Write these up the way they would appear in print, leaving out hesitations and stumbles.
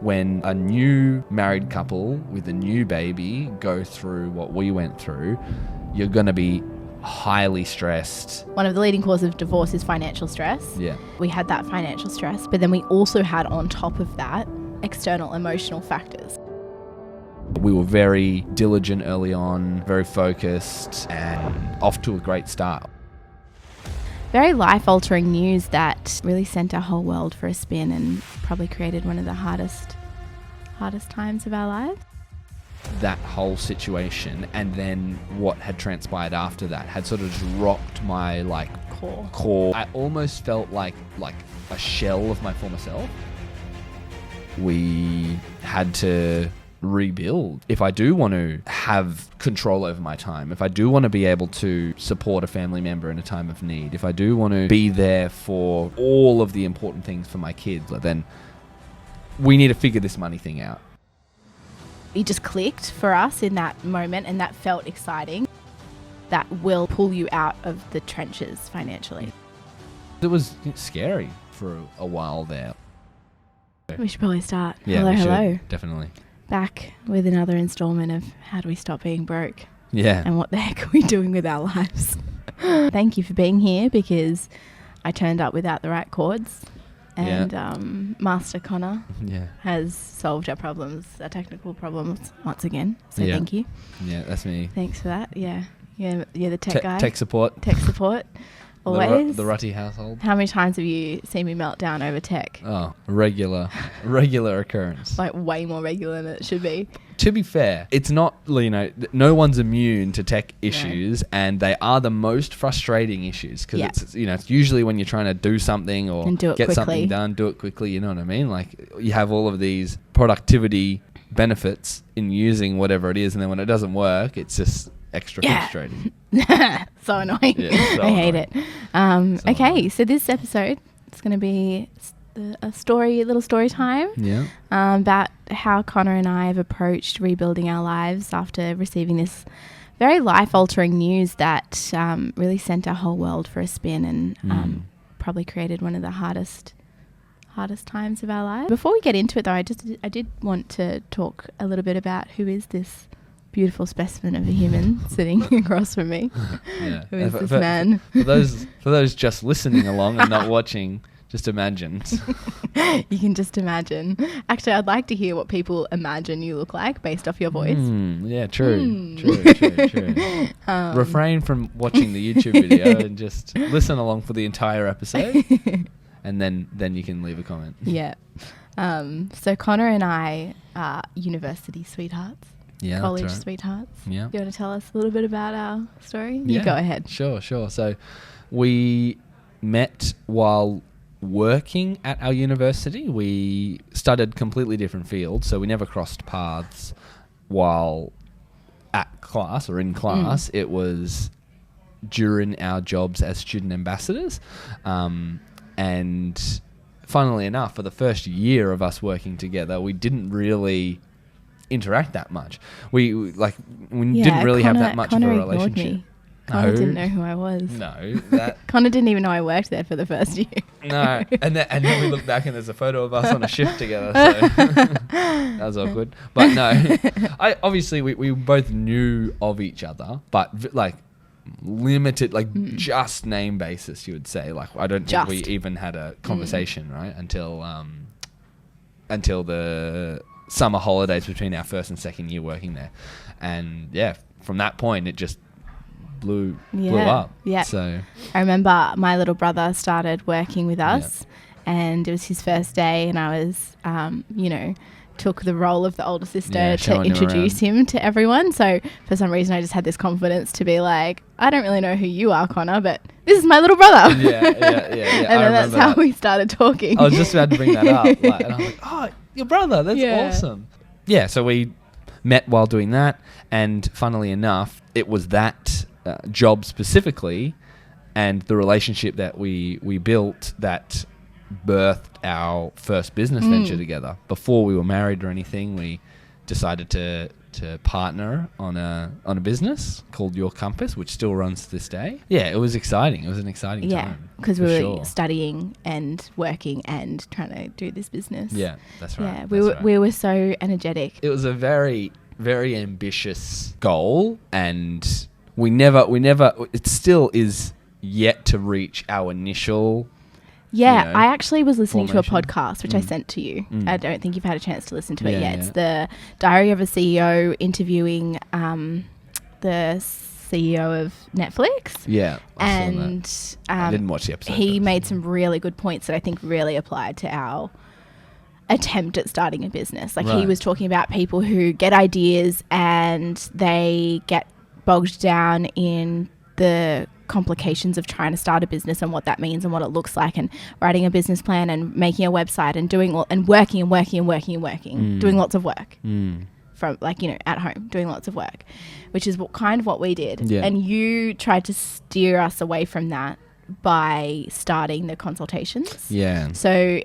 When a new married couple with a new baby go through what we went through, you're going to be highly stressed. One of the leading causes of divorce is financial stress. Yeah. We had that financial stress, but then we also had on top of that external emotional factors. We were very diligent early on, very focused, and off to a great start. Very life-altering news that really sent our whole world for a spin and probably created one of the hardest times of our lives. That whole situation and then what had transpired after that had sort of just rocked my core. I almost felt like a shell of my former self. We had to rebuild. If I do want to have control over my time, if I do want to be able to support a family member in a time of need, if I do want to be there for all of the important things for my kids, then we need to figure this money thing out. It just clicked for us in that moment, and that felt exciting. That will pull you out of the trenches financially. It was scary for a while there. We should probably start. Yeah, hello. Definitely. Back with another installment of How Do We Stop Being Broke? Yeah. And what the heck are we doing with our lives? Thank you for being here, because I turned up without the right chords. And Master Connor has solved our problems, our technical problems once again. So thank you. Yeah, that's me. Thanks for that. Yeah. You're the tech guy. Tech support. Tech support. Always. The Rutty household. How many times have you seen me melt down over tech? Oh, regular occurrence. Like way more regular than it should be. To be fair, it's not, no one's immune to tech issues, and they are the most frustrating issues because it's usually when you're trying to do something or get something done, do it quickly. You know what I mean? Like you have all of these productivity benefits in using whatever it is, and then when it doesn't work, it's just extra frustrating. So annoying. Yeah, I hate it. Okay, so this episode, it's going to be a little story time about how Connor and I have approached rebuilding our lives after receiving this very life-altering news that really sent our whole world for a spin and probably created one of the hardest times of our lives. Before we get into it though, I did want to talk a little bit about who is this beautiful specimen of a human sitting across from me. Who is this man? For those just listening along and not watching, just imagine. You can just imagine. Actually, I'd like to hear what people imagine you look like based off your voice. Yeah, true. Refrain from watching the YouTube video and just listen along for the entire episode, and then you can leave a comment. Yeah. So Connor and I are university sweethearts. Yeah, college sweethearts. Yeah. Do you want to tell us a little bit about our story? You go ahead. Sure. So we met while working at our university. We studied completely different fields, so we never crossed paths while at class or in class. It was during our jobs as student ambassadors. And funnily enough, for the first year of us working together, we didn't really interact that much. We didn't really have that much Connor of a relationship. Me. Connor didn't know who I was. No, Connor didn't even know I worked there for the first year. No, and then we look back and there's a photo of us on a shift together. So that was awkward. But no, we both knew of each other, but limited, just name basis. You would say, I don't think we even had a conversation right until the summer holidays between our first and second year working there, and from that point it just blew up. Yeah. So I remember my little brother started working with us, and it was his first day, and I was, took the role of the older sister to introduce him to everyone. So for some reason, I just had this confidence to be like, I don't really know who you are, Connor, but this is my little brother. Yeah. And then that's how we started talking. I was just about to bring that up, and I was like, oh, your brother, that's awesome. Yeah, so we met while doing that, and funnily enough, it was that job specifically and the relationship that we built that birthed our first business venture together. Before we were married or anything, we decided to to partner on a business called Your Compass, which still runs to this day. Yeah, it was exciting. It was an exciting time. Yeah, because we were studying and working and trying to do this business. Yeah, that's right. Yeah, we were so energetic. It was a very, very ambitious goal, and we never. It still is yet to reach our initial. Yeah, I actually was listening to a podcast, which I sent to you. I don't think you've had a chance to listen to it yet. Yeah. It's the Diary of a CEO interviewing the CEO of Netflix. Yeah, and I didn't watch the episode. He made some really good points that I think really applied to our attempt at starting a business. Like he was talking about people who get ideas and they get bogged down in the complications of trying to start a business and what that means and what it looks like, and writing a business plan and making a website and doing working, doing lots of work from at home, doing lots of work, which is what we did. Yeah. And you tried to steer us away from that by starting the consultations. Yeah. So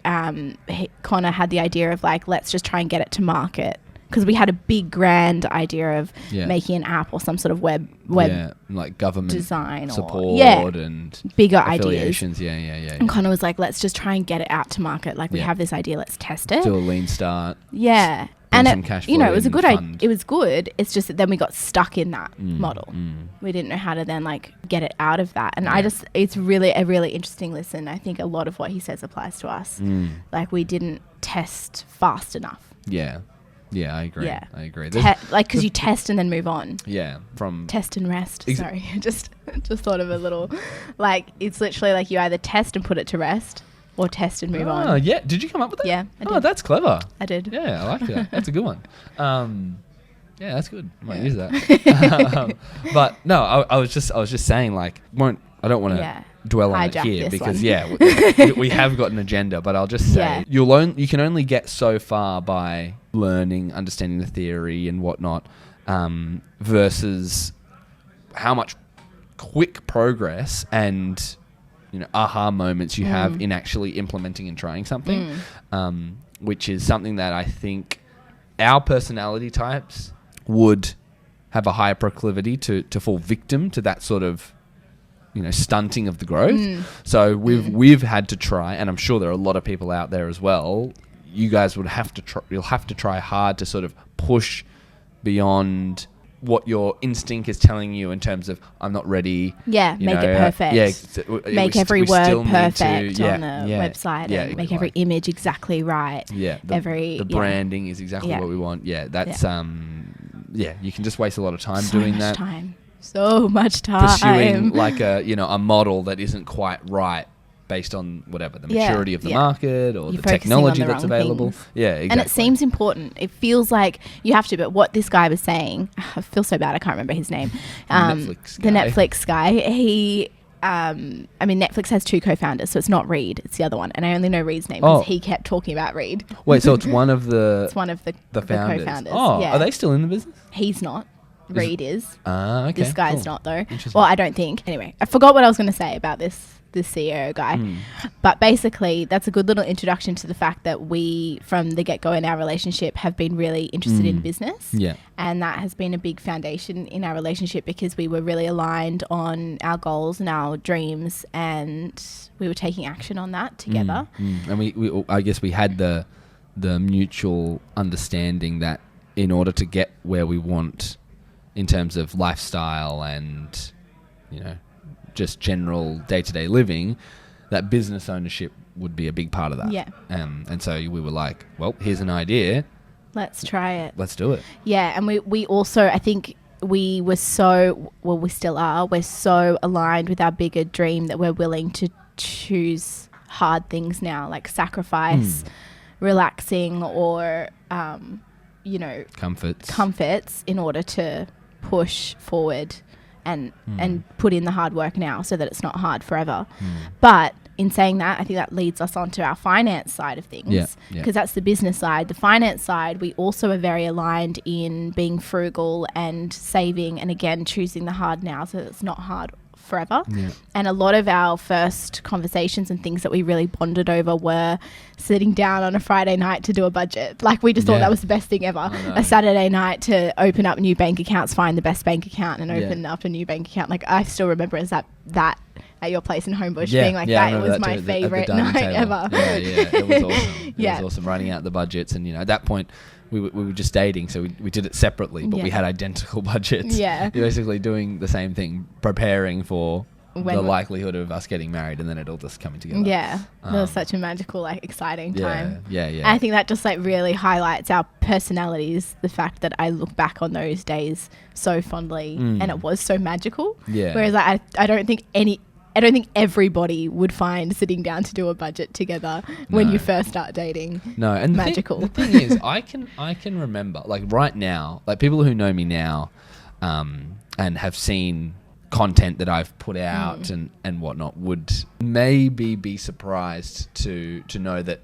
Connor had the idea of let's just try and get it to market. Because we had a big grand idea of making an app or some sort of web like government design support and bigger affiliations. ideas. And Connor was like, let's just try and get it out to market. We have this idea, let's test it. Do a lean start. Yeah. And it was a good idea. It was good. It's just that then we got stuck in that model. We didn't know how to then get it out of that. And it's really a really interesting listen. I think a lot of what he says applies to us. We didn't test fast enough. Yeah. Yeah, I agree. Yeah. I agree. Because you test and then move on. Yeah, from test and rest. Sorry, just thought of a little. It's literally you either test and put it to rest, or test and move on. Oh yeah, did you come up with that? Yeah, I did. Oh, that's clever. I did. Yeah, I like that. That's a good one. Yeah, that's good. Might use that. But no, I was just saying I don't want to dwell on it here because we have got an agenda, but I'll just say you can only get so far by learning, understanding the theory and whatnot, versus how much quick progress and aha moments you have in actually implementing and trying something, which is something that I think our personality types would have a higher proclivity to fall victim to that sort of stunting of the growth. So we've had to try, and I'm sure there are a lot of people out there as well. You guys would have to try. You'll have to try hard to sort of push beyond what your instinct is telling you in terms of I'm not ready. Yeah, make it perfect. Make every word perfect on the website and make every image exactly right. Yeah, the branding is exactly what we want. Yeah, that's you can just waste a lot of time doing that. So much time pursuing a model that isn't quite right based on whatever the maturity of the market or the technology that's available. Things. Yeah, exactly. And it seems important. It feels like you have to. But what this guy was saying, I feel so bad. I can't remember his name. The Netflix guy. He. Netflix has two co-founders, so it's not Reed. It's the other one, and I only know Reed's name because he kept talking about Reed. Wait, so it's one of the it's one of the co-founders. Oh, are they still in the business? He's not. Reed is. Okay. This guy's not though. Well, I don't think. Anyway, I forgot what I was going to say about this CEO guy. But basically, that's a good little introduction to the fact that we, from the get-go in our relationship, have been really interested in business. Yeah. And that has been a big foundation in our relationship because we were really aligned on our goals and our dreams, and we were taking action on that together. And we I guess we had the mutual understanding that in order to get where we want in terms of lifestyle and, just general day-to-day living, that business ownership would be a big part of that. Yeah. And so we were like, well, here's an idea. Let's try it. Let's do it. Yeah. And we also, I think we were we still are, we're so aligned with our bigger dream that we're willing to choose hard things now, like sacrifice, relaxing or, comforts in order to push forward and put in the hard work now so that it's not hard forever. But in saying that, I think that leads us on to our finance side of things, because that's the business side. The finance side, we also are very aligned in being frugal and saving, and again choosing the hard now so that it's not hard forever. Yeah. And a lot of our first conversations and things that we really bonded over were sitting down on a Friday night to do a budget. Like, we just thought that was the best thing ever. A Saturday night to open up new bank accounts, find the best bank account and open up a new bank account. Like, I still remember as that at your place in Homebush being like, that was my favourite night ever. Yeah, it was awesome. It was awesome writing out the budgets. And, at that point, we were just dating, so we did it separately, but we had identical budgets. Yeah. You're basically doing the same thing, preparing for the likelihood of us getting married, and then it all just coming together. Yeah. It was such a magical, like, exciting time. Yeah. And I think that just, like, really highlights our personalities, the fact that I look back on those days so fondly and it was so magical. Yeah. Whereas I don't think everybody would find sitting down to do a budget together when you first start dating. No, and magical. The thing is, I can remember, like, right now, like, people who know me now, and have seen content that I've put out and whatnot would maybe be surprised to know that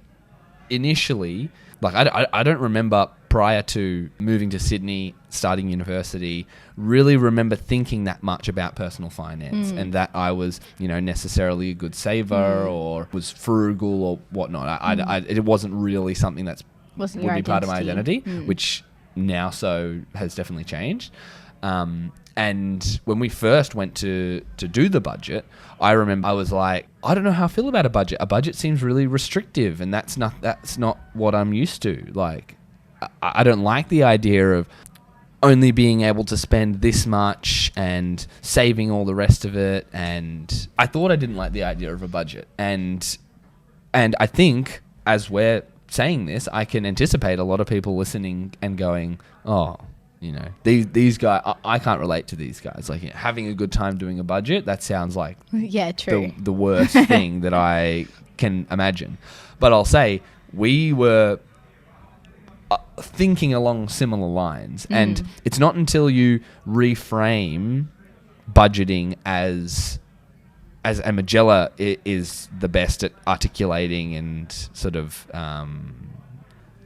initially, like, I don't remember prior to moving to Sydney, starting university, really remember thinking that much about personal finance and that I was, necessarily a good saver or was frugal or whatnot. It wasn't really something would be part of my identity, which now has definitely changed. And when we first went to do the budget, I remember I was like, I don't know how I feel about a budget. A budget seems really restrictive, and that's not what I'm used to. Like, I don't like the idea of only being able to spend this much and saving all the rest of it. And I thought I didn't like the idea of a budget. And I think as we're saying this, I can anticipate a lot of people listening and going, oh, these guys, I can't relate to these guys. Like, having a good time doing a budget, that sounds like true. The worst thing that I can imagine. But I'll say we were thinking along similar lines, and it's not until you reframe budgeting as Majella is the best at articulating and sort of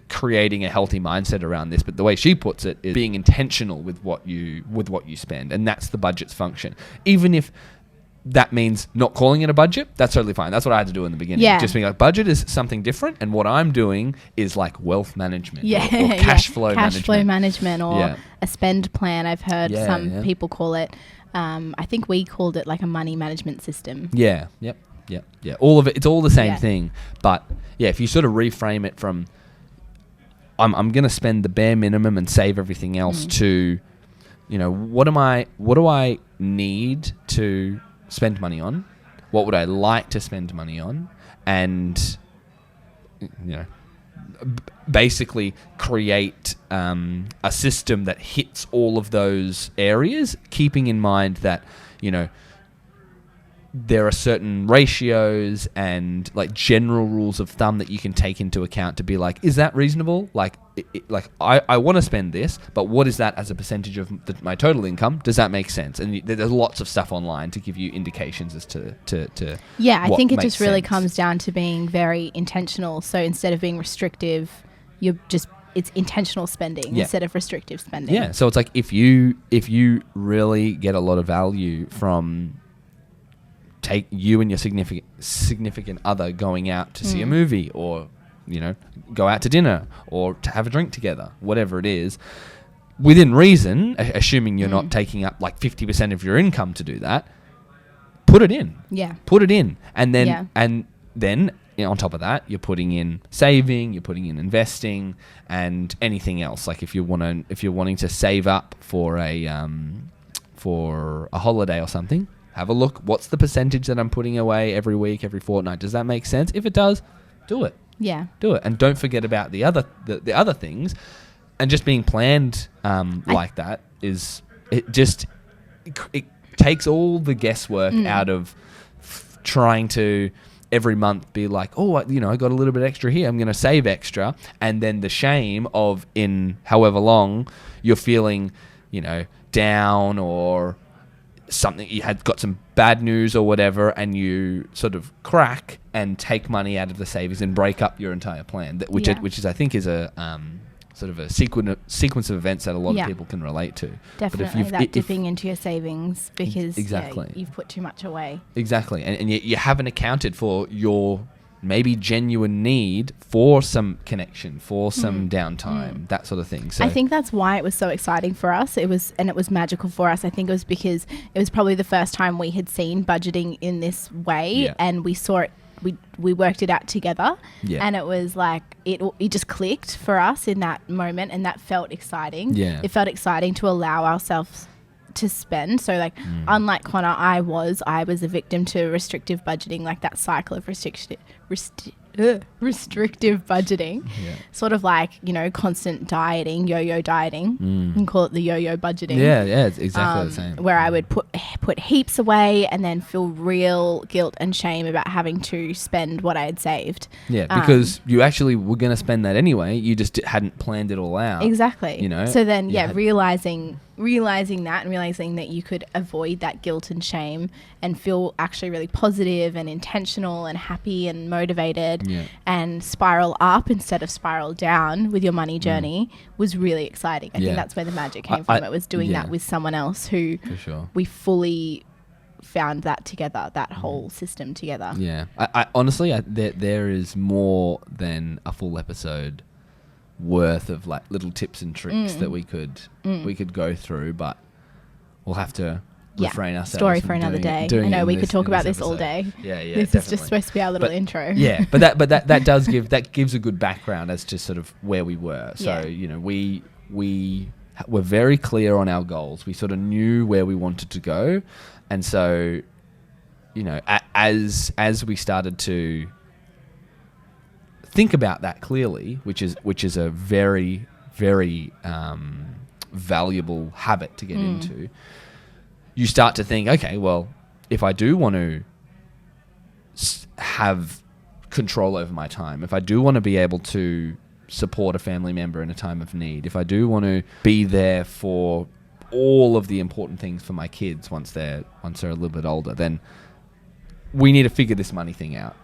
creating a healthy mindset around this, but the way she puts it is being intentional with what you spend, and that's the budget's function. Even if that means not calling it a budget, that's totally fine. That's what I had to do in the beginning. Yeah. Just being like, budget is something different, and what I'm doing is like wealth management or cash flow management. Cash flow management or a spend plan. I've heard some people call it. I think we called it like a money management system. Yeah. Yep. All of it. It's all the same thing. But if you sort of reframe it from I'm going to spend the bare minimum and save everything else to, what do I need to spend money on? What would I like to spend money on? And, basically create a system that hits all of those areas, keeping in mind that, there are certain ratios and like general rules of thumb that you can take into account to be like, is that reasonable? Like, I want to spend this, but what is that as a percentage of my total income? Does that make sense? And there's lots of stuff online to give you indications as to I think it just really comes down to being very intentional. So instead of being restrictive, it's intentional spending instead of restrictive spending. Yeah. So it's like if you really get a lot of value from take you and your significant other going out to see a movie or, go out to dinner or to have a drink together, whatever it is, within reason, assuming you're not taking up like 50% of your income to do that, put it in. Yeah. Put it in. And then on top of that, you're putting in saving, you're putting in investing and anything else. Like if you're wanting to save up for a holiday or something, have a look. What's the percentage that I'm putting away every week, every fortnight? Does that make sense? If it does, do it. Yeah. Do it. And don't forget about the other things. And just being planned like that is... It takes all the guesswork out of trying to every month be like, oh, I got a little bit extra here. I'm going to save extra. And then the shame of in however long you're feeling, down or... something you had got some bad news or whatever, and you sort of crack and take money out of the savings and break up your entire plan. Which is I think is a sort of a sequence of events that a lot of people can relate to. Definitely, that dipping into your savings because you've put too much away. Exactly, and you haven't accounted for your maybe genuine need for some connection, for some downtime, that sort of thing. So I think that's why it was so exciting for us. It was magical for us. I think it was because it was probably the first time we had seen budgeting in this way, and we saw it. We worked it out together, and it was like it just clicked for us in that moment, and that felt exciting. It felt exciting to allow ourselves to spend. So like unlike Connor, I was a victim to restrictive budgeting, like that cycle of restrictive budgeting, sort of like, you know, constant dieting, yo-yo dieting. You can call it the yo-yo budgeting. It's exactly the same. Where I would put heaps away and then feel real guilt and shame about having to spend what I had saved. Because you actually were going to spend that anyway. You just hadn't planned it all out. Exactly. You know. So then, realizing that and realizing that you could avoid that guilt and shame and feel actually really positive and intentional and happy and motivated and spiral up instead of spiral down with your money journey was really exciting. I think that's where the magic came from. It was doing that with someone else who we fully found that together, that whole system together. I honestly, there is more than a full episode worth of like little tips and tricks that we could go through, but we'll have to refrain ourselves. Story for another day. I know we could talk about this all day. This is just supposed to be our little intro. But that gives a good background as to sort of where we were. So you know, we were very clear on our goals. We sort of knew where we wanted to go, and so you know, as we started to think about that clearly, which is a very, very valuable habit to get into, you start to think, okay, well, if I do want to have control over my time, if I do want to be able to support a family member in a time of need, if I do want to be there for all of the important things for my kids once they're a little bit older, then we need to figure this money thing out.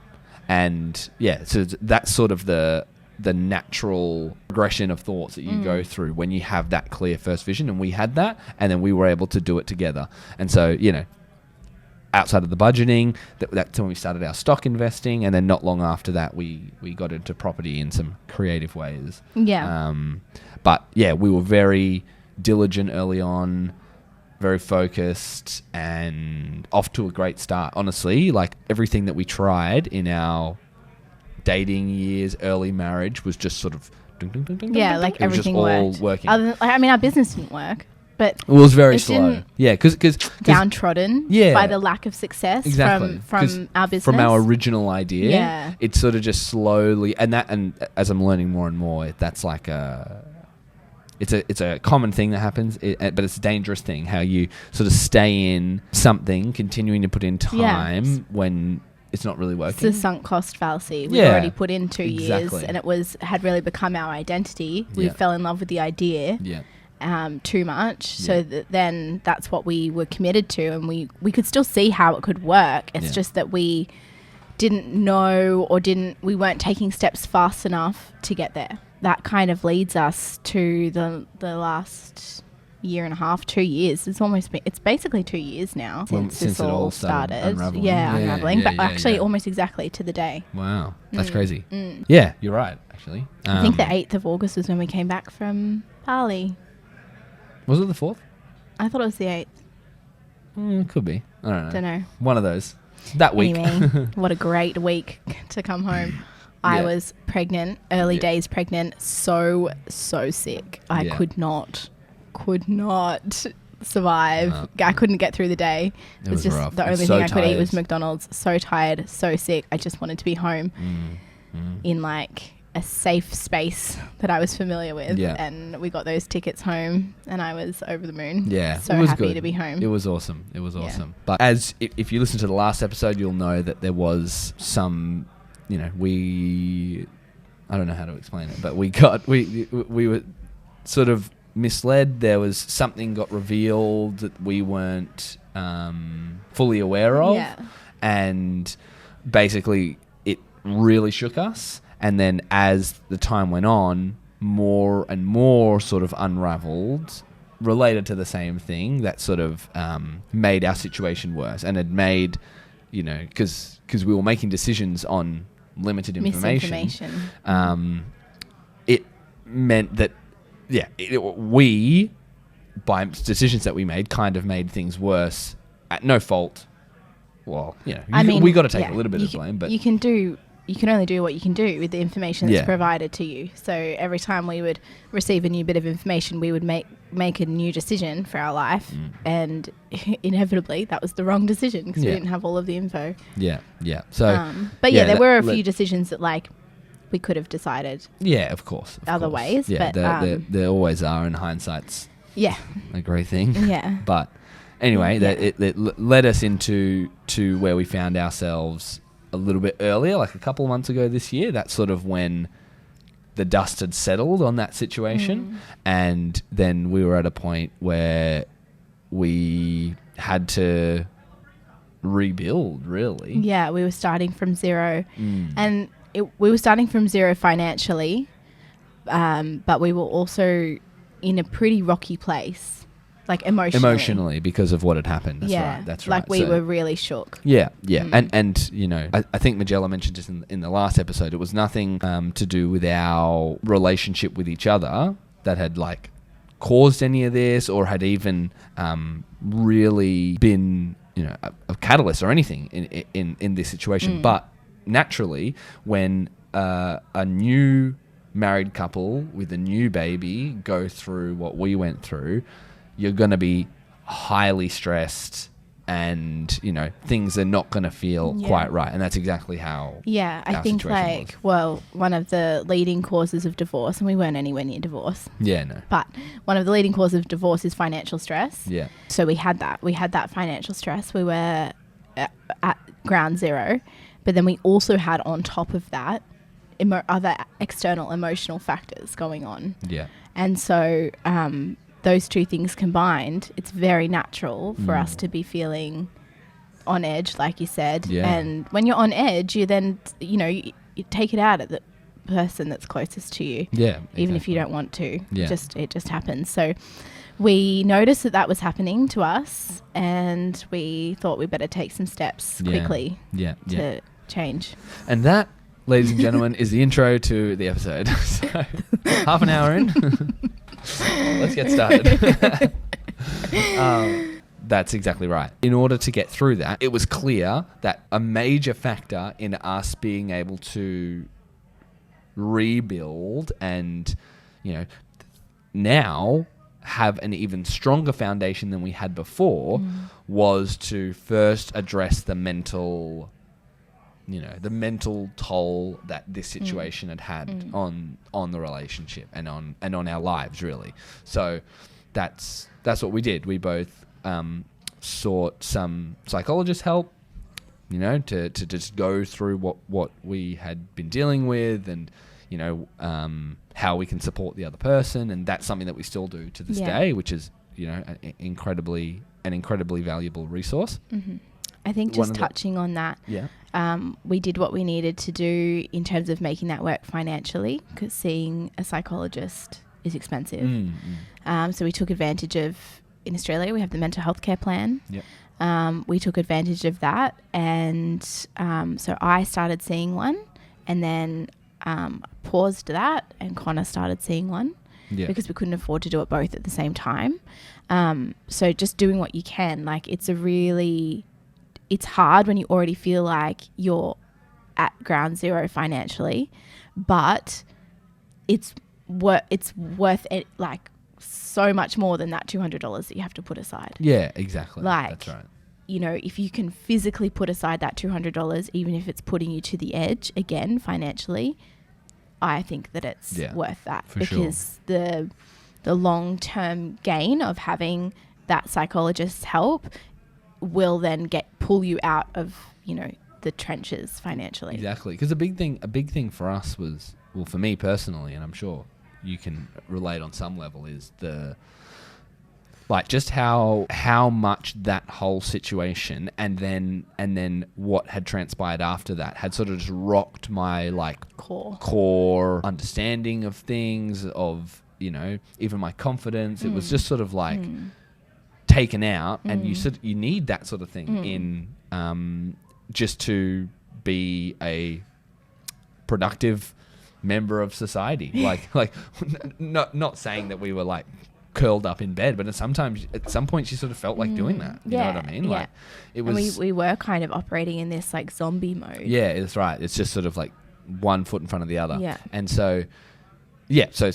And so that's sort of the natural progression of thoughts that you go through when you have that clear first vision. And we had that, and then we were able to do it together. And so, you know, outside of the budgeting, that's when we started our stock investing. And then not long after that, we got into property in some creative ways. But we were very diligent early on, very focused, and off to a great start. Honestly, like everything that we tried in our dating years, early marriage, was just sort of like everything worked. Working. I mean, our business didn't work, but it was very slow. Because downtrodden by the lack of success from our business, from our original idea. It's sort of just slowly, and as I'm learning more and more, that's like it's a common thing that happens, but it's a dangerous thing, how you sort of stay in something, continuing to put in time when it's not really working. It's a sunk cost fallacy. We've already put in 2 years, and it had really become our identity. We fell in love with the idea too much, so then that's what we were committed to, and we could still see how it could work. It's just that we didn't know we weren't taking steps fast enough to get there. That kind of leads us to the last year and a half, 2 years. It's basically 2 years now since it all started. Unraveling. Unraveling, but actually almost exactly to the day. Wow, that's crazy. Yeah, you're right, actually. I think the 8th of August was when we came back from Bali. Was it the 4th? I thought it was the 8th. Could be. I don't know. Know. One of those. That week. Anyway, what a great week to come home. I was pregnant, early days pregnant, so sick. I could not survive. I couldn't get through the day. It was just rough. The only thing I could eat was McDonald's. So tired, so sick. I just wanted to be home in like a safe space that I was familiar with. And we got those tickets home, and I was over the moon. So happy to be home. It was awesome. But if you listen to the last episode, you'll know that there was some, you know, I don't know how to explain it, but we were sort of misled. There was something got revealed that we weren't fully aware of, and basically it really shook us. And then as the time went on, more and more sort of unraveled, related to the same thing that sort of made our situation worse, and had made, because we were making decisions on limited information. It meant that, we, by decisions that we made, kind of made things worse at no fault. Well, we got to take a little bit of blame, but you can only do what you can do with the information that's provided to you. So every time we would receive a new bit of information, we would make a new decision for our life, and inevitably that was the wrong decision because we didn't have all of the info. So, there were a few decisions that we could have decided. Yeah, of course. Other ways. Yeah, but there always are, and hindsight's a great thing. Yeah. But anyway, it led us into where we found ourselves a little bit earlier, like a couple of months ago this year. That's sort of when the dust had settled on that situation. And then we were at a point where we had to rebuild, really. Yeah, we were starting from zero. And we were starting from zero financially, but we were also in a pretty rocky place. Like emotionally, because of what had happened. That's right. Like we were really shook. Yeah. And I think Majella mentioned this in the last episode. It was nothing to do with our relationship with each other that had caused any of this, or had even really been a catalyst or anything in this situation. But naturally, when a new married couple with a new baby go through what we went through, you're going to be highly stressed, and things are not going to feel quite right. And that's exactly how I think one of the leading causes of divorce, and we weren't anywhere near divorce, but one of the leading causes of divorce is financial stress. So we had that financial stress. We were at ground zero, but then we also had on top of that other external emotional factors going on. And so those two things combined, it's very natural for us to be feeling on edge, like you said. And when you're on edge, you then, you take it out at the person that's closest to you. Even if you don't want to. It just happens. So we noticed that was happening to us, and we thought we better take some steps quickly to change. And that, ladies and gentlemen, is the intro to the episode. So, half an hour in. Let's get started. That's exactly right. In order to get through that, it was clear that a major factor in us being able to rebuild and, now have an even stronger foundation than we had before was to first address the mental toll that this situation had on the relationship and on our lives, really. So that's what we did. We both sought some psychologist help, to just go through what we had been dealing with, and how we can support the other person. And that's something that we still do to this day, which is an incredibly valuable resource. I think just touching on that, we did what we needed to do in terms of making that work financially, because seeing a psychologist is expensive. So we took advantage of, in Australia, we have the mental health care plan. We took advantage of that, and so I started seeing one, and then paused that, and Connor started seeing one because we couldn't afford to do it both at the same time. So just doing what you can, it's hard when you already feel like you're at ground zero financially, but it's worth it, so much more than that $200 that you have to put aside. Yeah, exactly. That's right. If you can physically put aside that $200, even if it's putting you to the edge again financially, I think that it's worth that, because the long-term gain of having that psychologist's help will then pull you out of, the trenches financially. Exactly. Because a big thing for us was, well, for me personally, and I'm sure you can relate on some level, is like just how much that whole situation and then what had transpired after that had sort of just rocked my like core understanding of things, of, you know, even my confidence. It was just sort of like taken out, and you need that sort of thing in just to be a productive member of society. like not saying that we were like curled up in bed, but at some point you sort of felt like doing that. You know what I mean? Like it was. And we were kind of operating in this like zombie mode. Yeah, that's right. It's just sort of like one foot in front of the other. Yeah. And so, so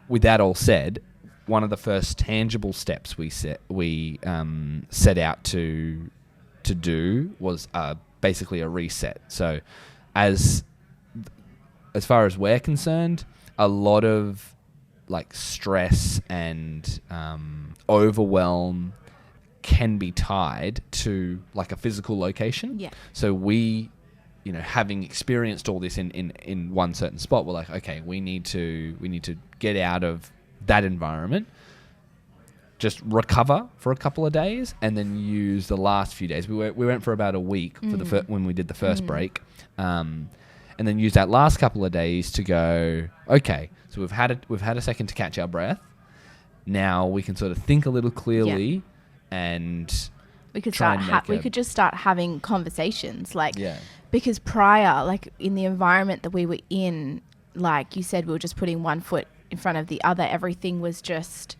with that all said, one of the first tangible steps we set out to do was basically a reset. So as far as we're concerned, a lot of like stress and overwhelm can be tied to like a physical location. Yeah. So we, you know, having experienced all this in one certain spot, we're like, okay, we need to get out of that environment, just recover for a couple of days, and then use the last few days. We went for about a week for when we did the first break, and then use that last couple of days to go, okay, so we've had a second to catch our breath. Now we can sort of think a little clearly, and we could just start having conversations, like because prior, like in the environment that we were in, like you said, we were just putting one foot in front of the other. Everything was just,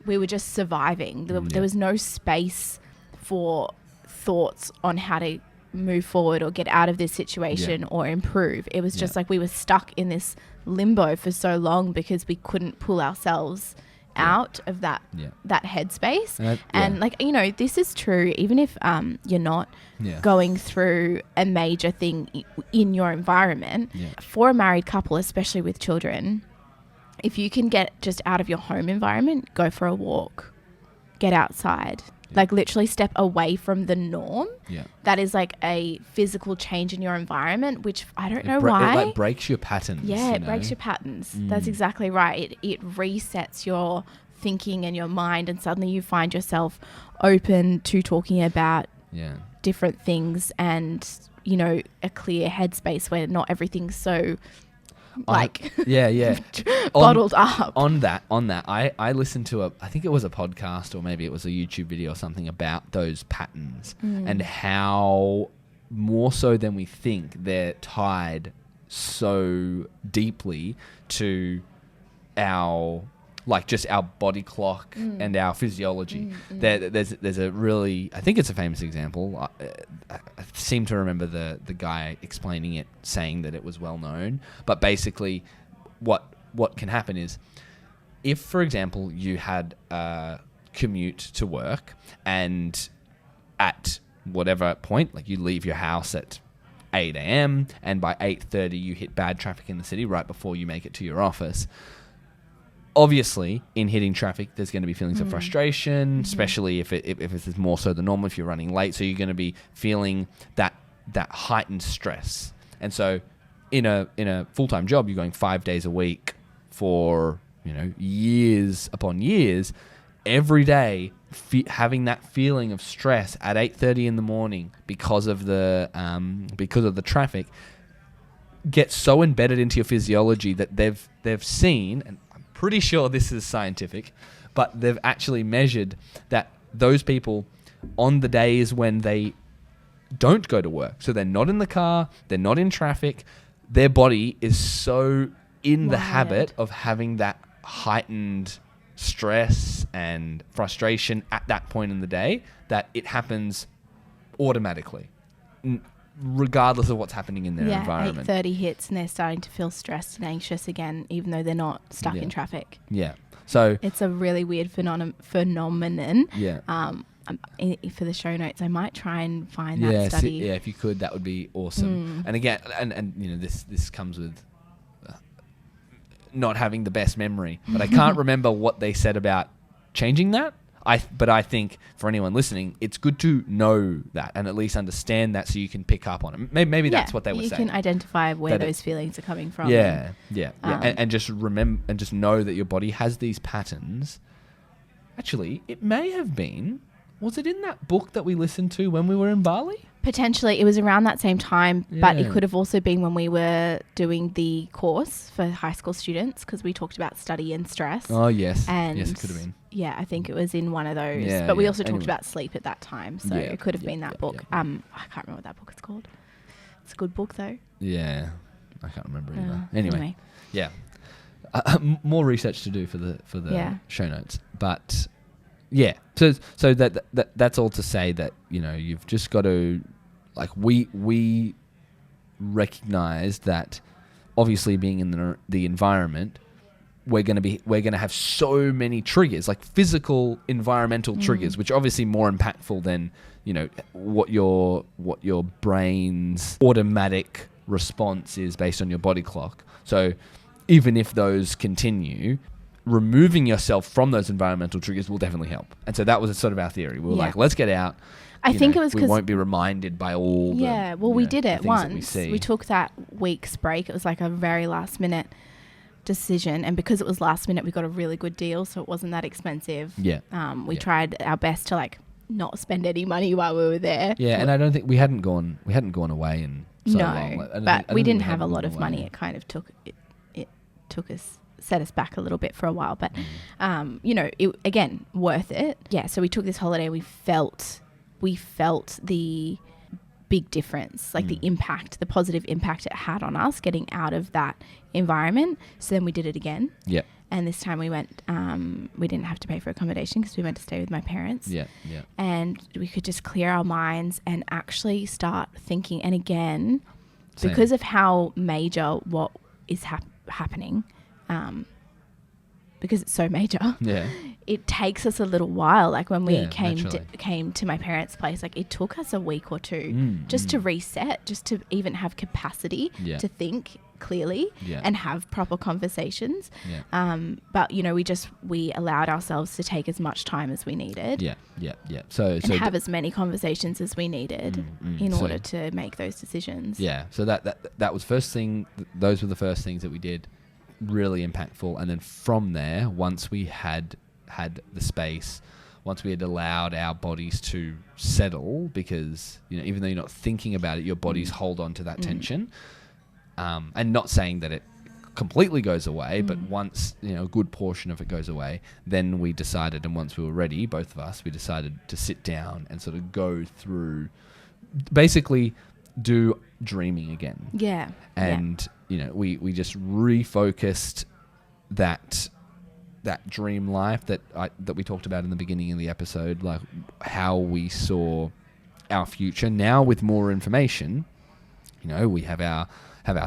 we were just surviving. There was no space for thoughts on how to move forward or get out of this situation or improve. It was just like we were stuck in this limbo for so long because we couldn't pull ourselves out of that headspace. And like, you know, this is true even if you're not going through a major thing in your environment. For a married couple, especially with children, if you can get just out of your home environment, go for a walk, get outside, like literally step away from the norm. That is like a physical change in your environment, which I don't know why. It like breaks your patterns. It breaks your patterns. That's exactly right. It resets your thinking and your mind, and suddenly you find yourself open to talking about different things, and, you know, a clear headspace where not everything's so like bottled up. On that, I listened to I think it was a podcast or maybe it was a YouTube video or something about those patterns and how more so than we think they're tied so deeply to our, like, just our body clock and our physiology. There's a really, I think it's a famous example. I seem to remember the guy explaining it, saying that it was well known. But basically, what can happen is, if, for example, you had a commute to work, and at whatever point, like you leave your house at 8 a.m. and by 8:30 you hit bad traffic in the city right before you make it to your office. Obviously, in hitting traffic, there's going to be feelings of frustration, especially if it's more so than normal if you're running late. So you're going to be feeling that heightened stress. And so, in a full-time job, you're going 5 days a week for, you know, years upon years. Every day, having that feeling of stress at 8:30 in the morning because of the traffic gets so embedded into your physiology that they've seen, and pretty sure this is scientific, but they've actually measured that those people on the days when they don't go to work, so they're not in the car, they're not in traffic, their body is so in the habit of having that heightened stress and frustration at that point in the day that it happens automatically, regardless of what's happening in their environment. 8:30 hits and they're starting to feel stressed and anxious again, even though they're not stuck in traffic. So it's a really weird phenomenon. For the show notes, I might try and find that study. If you could, that would be awesome. And again, and you know, this comes with not having the best memory, but I can't remember what they said about changing that. But I think for anyone listening, it's good to know that and at least understand that so you can pick up on it. Maybe that's what they were saying. You can identify where those feelings are coming from. And just remember and just know that your body has these patterns Actually, it may have been. Was it in that book that we listened to when we were in Bali? Potentially. It was around that same time, but it could have also been when we were doing the course for high school students, because we talked about study and stress. Oh, yes. And yes, it could have been. Yeah, I think it was in one of those. Yeah, but we also talked about sleep at that time, so it could have been that book. Yeah. I can't remember what that book is called. It's a good book, though. Yeah. I can't remember either. Anyway. Yeah. More research to do for the show notes. But... yeah, so that's all to say that, you know, you've just got to, like, we recognize that obviously being in the environment, we're going to have so many triggers, like physical environmental triggers, which are obviously more impactful than, you know, what your brain's automatic response is based on your body clock. So even if those continue, removing yourself from those environmental triggers will definitely help. And so that was sort of our theory. We were like, let's get out. I think it was because we won't be reminded by all the we did it once. We took that week's break. It was like a very last minute decision, and because it was last minute, we got a really good deal, so it wasn't that expensive. We tried our best to like not spend any money while we were there. And I don't think we hadn't gone away in so long. But we didn't have a lot of money. It kind of took set us back a little bit for a while, but you know, it, again, worth it. So we took this holiday. We felt the big difference, like the impact, the positive impact it had on us getting out of that environment. So then we did it again. And this time we went, we didn't have to pay for accommodation because we went to stay with my parents. And we could just clear our minds and actually start thinking. And again, because of how major what is happening, because it's so major, it takes us a little while. Like when we came to my parents' place, like it took us a week or two just to reset, just to even have capacity to think clearly and have proper conversations. But you know, we allowed ourselves to take as much time as we needed. So have as many conversations as we needed in order to make those decisions. So that was first thing. Those were the first things that we did. Really impactful. And then from there, once we had the space, once we had allowed our bodies to settle, because, you know, even though you're not thinking about it, your bodies hold on to that tension. And not saying that it completely goes away, but once, you know, a good portion of it goes away, then we decided, and once we were ready, both of us, we decided to sit down and sort of go through, basically do dreaming again. And you know, we just refocused that dream life that we talked about in the beginning of the episode, like how we saw our future. Now with more information, you know, we have our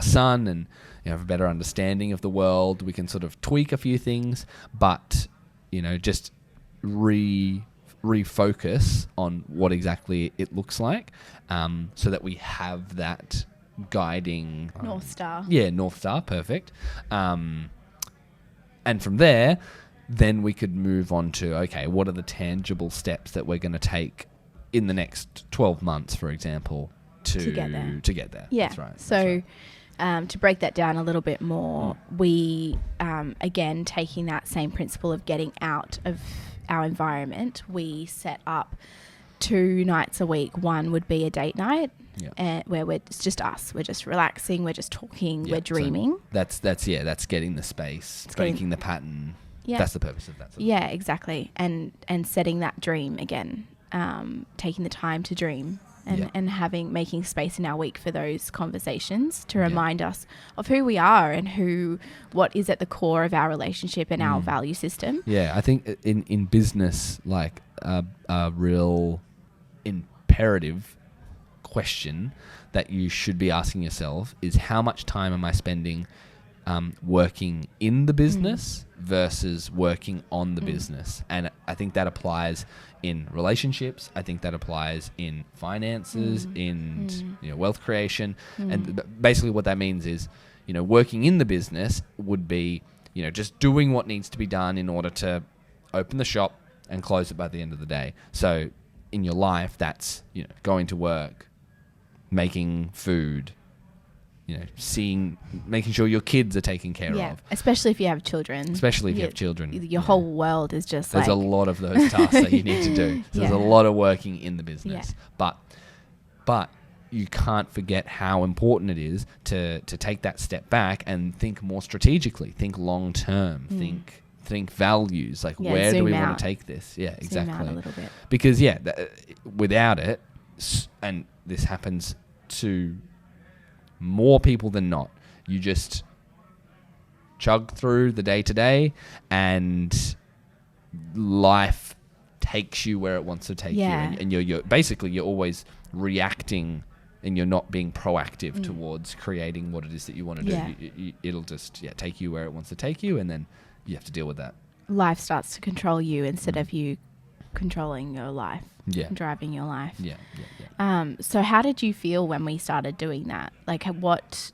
son and, you know, have a better understanding of the world. We can sort of tweak a few things, but, you know, just refocus on what exactly it looks like, so that we have that guiding North Star. North Star, perfect. And from there, then we could move on to, okay, what are the tangible steps that we're going to take in the next 12 months, for example, to get there. That's right. So to break that down a little bit more, we, again, taking that same principle of getting out of our environment, we set up 2 nights a week. One would be a date night, where it's just us. We're just relaxing. We're just talking. We're dreaming. So that's getting the space, breaking the pattern. That's the purpose of that. Exactly. And setting that dream again, taking the time to dream. And making space in our week for those conversations to remind us of who we are and what is at the core of our relationship and our value system. I think in business, like a real imperative question that you should be asking yourself is, how much time am I spending working in the business versus working on the business? And I think that applies in relationships. I think that applies in finances, in you know, wealth creation. And basically what that means is, you know, working in the business would be, you know, just doing what needs to be done in order to open the shop and close it by the end of the day. So in your life, that's, you know, going to work, making food, making sure your kids are taken care of. Especially if you have children. Your whole world is just there's a lot of those tasks that you need to do. So there's a lot of working in the business. But you can't forget how important it is to take that step back and think more strategically, think long term, think values, like where do we want to take this? Yeah, exactly. Zoom out a little bit. Because without it, and this happens to more people than not, you just chug through the day to day and life takes you where it wants to take you, and you're basically you're always reacting and you're not being proactive towards creating what it is that you want to do. It'll just take you where it wants to take you, and then you have to deal with that. Life starts to control you instead of you controlling your life, driving your life. So how did you feel when we started doing that? Like, what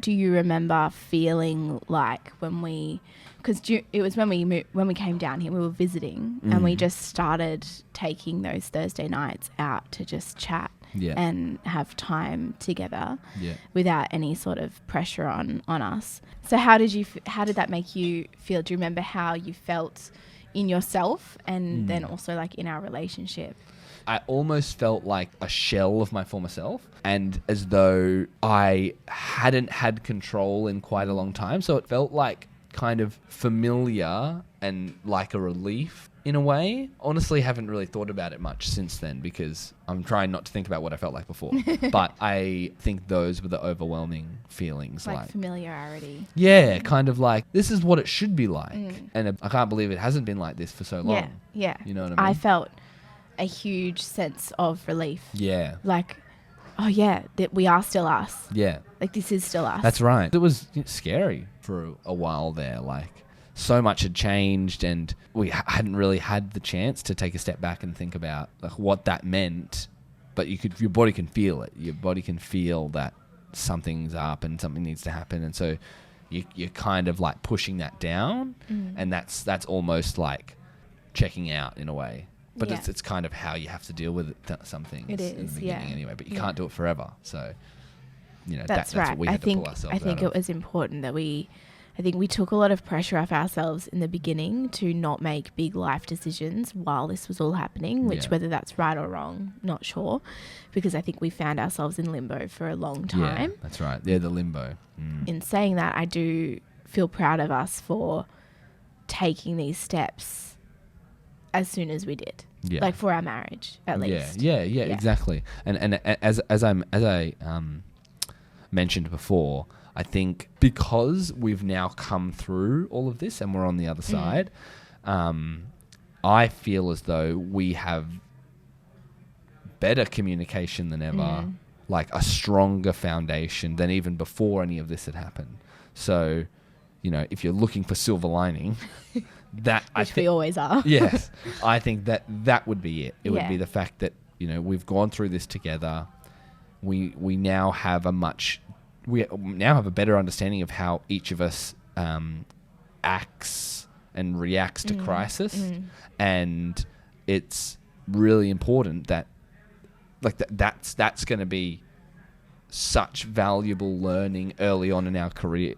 do you remember feeling like when we? Because it was when we came down here, we were visiting, and we just started taking those Thursday nights out to just chat and have time together without any sort of pressure on us. So how did that make you feel? Do you remember how you felt in yourself and then also like in our relationship? I almost felt like a shell of my former self, and as though I hadn't had control in quite a long time. So it felt like kind of familiar and like a relief in a way. Honestly, haven't really thought about it much since then because I'm trying not to think about what I felt like before. But I think those were the overwhelming feelings. Like familiarity. Yeah, kind of like, this is what it should be like. And I can't believe it hasn't been like this for so long. Yeah. You know what I mean? I felt a huge sense of relief. Yeah. Like, oh yeah, that we are still us. Yeah. Like, this is still us. That's right. It was scary for a while there. Like, so much had changed, and we hadn't really had the chance to take a step back and think about like what that meant. But your body can feel it. Your body can feel that something's up and something needs to happen, and so you're kind of like pushing that down, and that's almost like checking out in a way. But it's kind of how you have to deal with some things in the beginning anyway. But you can't do it forever. So, that's right. What we had to pull ourselves out of. I think it was important that we took a lot of pressure off ourselves in the beginning to not make big life decisions while this was all happening, which whether that's right or wrong, not sure, because I think we found ourselves in limbo for a long time. Yeah, that's right. Yeah, the limbo. In saying that, I do feel proud of us for taking these steps as soon as we did, like for our marriage, at least. Yeah, exactly. And as I mentioned before, I think because we've now come through all of this and we're on the other side, I feel as though we have better communication than ever, like a stronger foundation than even before any of this had happened. So, if you're looking for silver lining, which we always are. Yes, I think that would be it. It would be the fact that we've gone through this together. We now have a better understanding of how each of us acts and reacts to crisis, and it's really important that that's going to be such valuable learning early on in our career,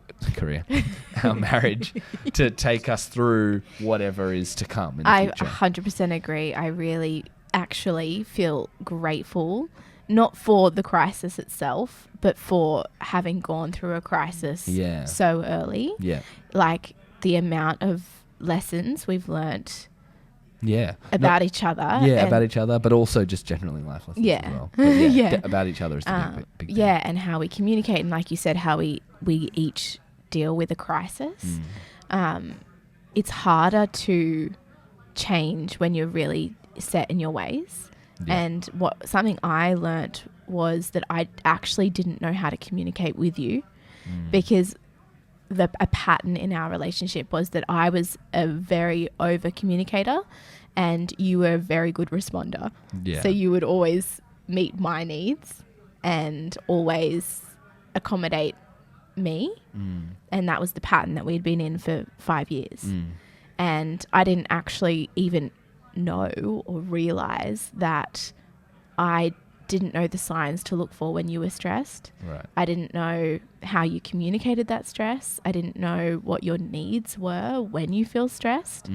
our marriage, to take us through whatever is to come in the future. I 100% agree. I really actually feel grateful, not for the crisis itself, but for having gone through a crisis so early. Yeah. Like the amount of lessons we've learnt about each other. Yeah, about each other, but also just generally life lessons as well. But about each other is the big thing. Yeah, and how we communicate, and like you said, how we each deal with a crisis. It's harder to change when you're really set in your ways. Yeah. And something I learnt was that I actually didn't know how to communicate with you, because a pattern in our relationship was that I was a very over communicator and you were a very good responder. Yeah. So you would always meet my needs and always accommodate me. And that was the pattern that we'd been in for 5 years. And I didn't actually even know or realize that I didn't know the signs to look for when you were stressed. Right. I didn't know how you communicated that stress. I didn't know what your needs were when you feel stressed.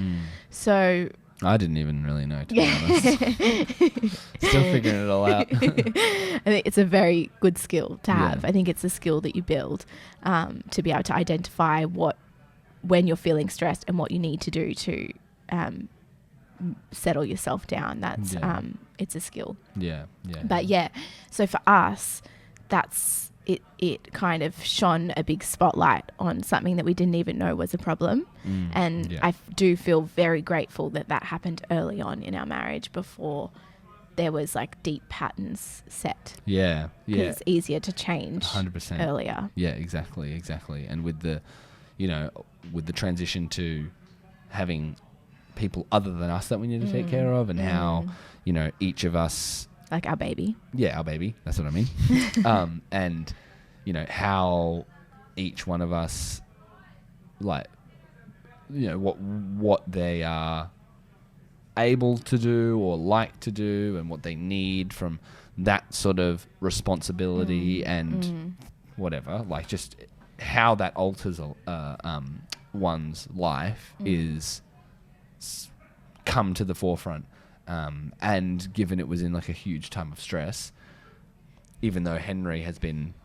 So I didn't even really know, to be honest. Still figuring it all out. I think it's a very good skill to have. I think it's a skill that you build to be able to identify when you're feeling stressed and what you need to do to settle yourself down. That's it's a skill. Yeah. But so for us, that's it kind of shone a big spotlight on something that we didn't even know was a problem. And I do feel very grateful that happened early on in our marriage before there was like deep patterns set. Yeah. It's easier to change 100% earlier. Yeah, exactly. And with the transition to having people other than us that we need to take care of, and how, each of us, like our baby. Yeah, our baby. That's what I mean. And, how each one of us, like, what they are able to do or like to do, and what they need from that sort of responsibility and whatever, like just how that alters one's life is come to the forefront. And given it was in like a huge time of stress, even though Henry has been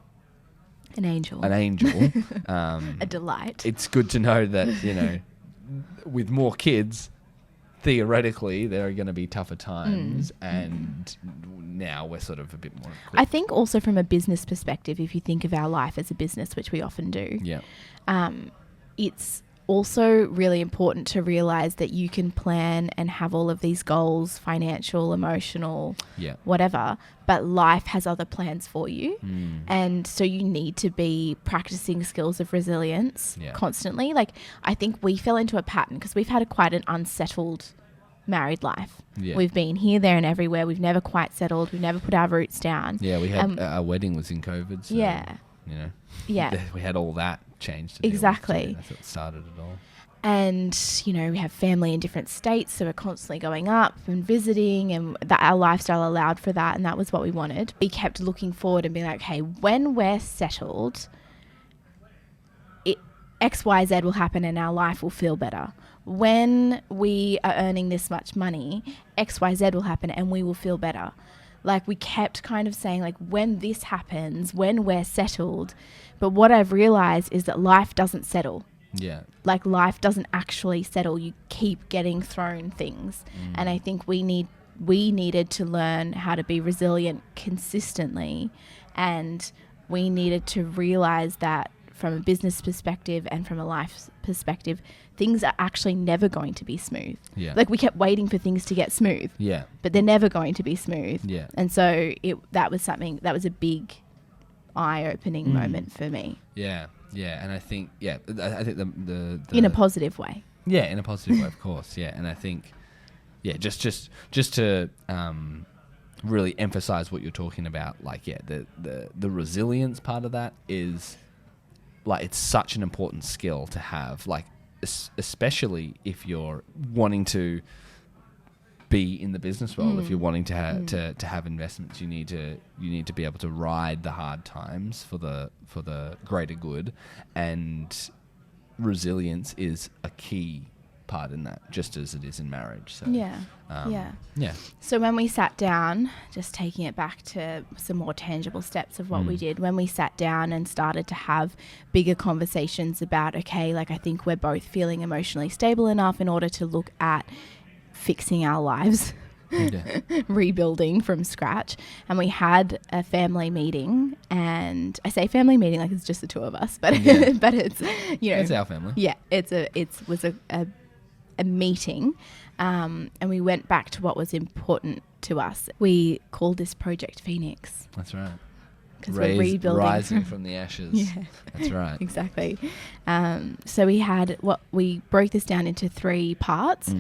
an angel, a delight, it's good to know that, with more kids, theoretically there are going to be tougher times, and now we're sort of a bit more equipped. I think also from a business perspective, if you think of our life as a business, which we often do, it's also really important to realize that you can plan and have all of these goals, financial, emotional, whatever, but life has other plans for you. And so you need to be practicing skills of resilience constantly. Like, I think we fell into a pattern because we've had quite an unsettled married life. We've been here, there and everywhere. We've never quite settled. We've never put our roots down. We had our wedding was in COVID. So, we had all that changed. Exactly. That's what started it all. And, we have family in different states, so we're constantly going up and visiting, and that our lifestyle allowed for that, and that was what we wanted. We kept looking forward and being like, hey, when we're settled, X, Y, Z will happen and our life will feel better. When we are earning this much money, X, Y, Z will happen and we will feel better. Like, we kept kind of saying, like, when this happens, when we're settled. But what I've realized is that life doesn't settle. Yeah. Like, life doesn't actually settle. You keep getting thrown things. And I think we needed to learn how to be resilient consistently. And we needed to realize that from a business perspective and from a life perspective, things are actually never going to be smooth. Yeah. Like, we kept waiting for things to get smooth. Yeah. But they're never going to be smooth. Yeah. And so that was a big eye-opening moment for me. Yeah. Yeah. And I think, I think the in a positive way. Yeah, in a positive way, of course. Yeah. And I think, just to really emphasize what you're talking about, like, the resilience part of that is, like, it's such an important skill to have, like, especially if you're wanting to be in the business world. If you're wanting to have investments, you need to be able to ride the hard times for the greater good, and resilience is a key part in that, just as it is in marriage. So So when we sat down, just taking it back to some more tangible steps of what we did, when we sat down and started to have bigger conversations about, okay, like, I think we're both feeling emotionally stable enough in order to look at fixing our lives, rebuilding from scratch. And we had a family meeting, and I say family meeting like it's just the two of us, but but it's, it's our family. Yeah, it was a meeting, and we went back to what was important to us. We called this Project Phoenix. That's right. Because we're rebuilding. Rising from the ashes. Yeah. That's right. Exactly. So we broke this down into 3 parts.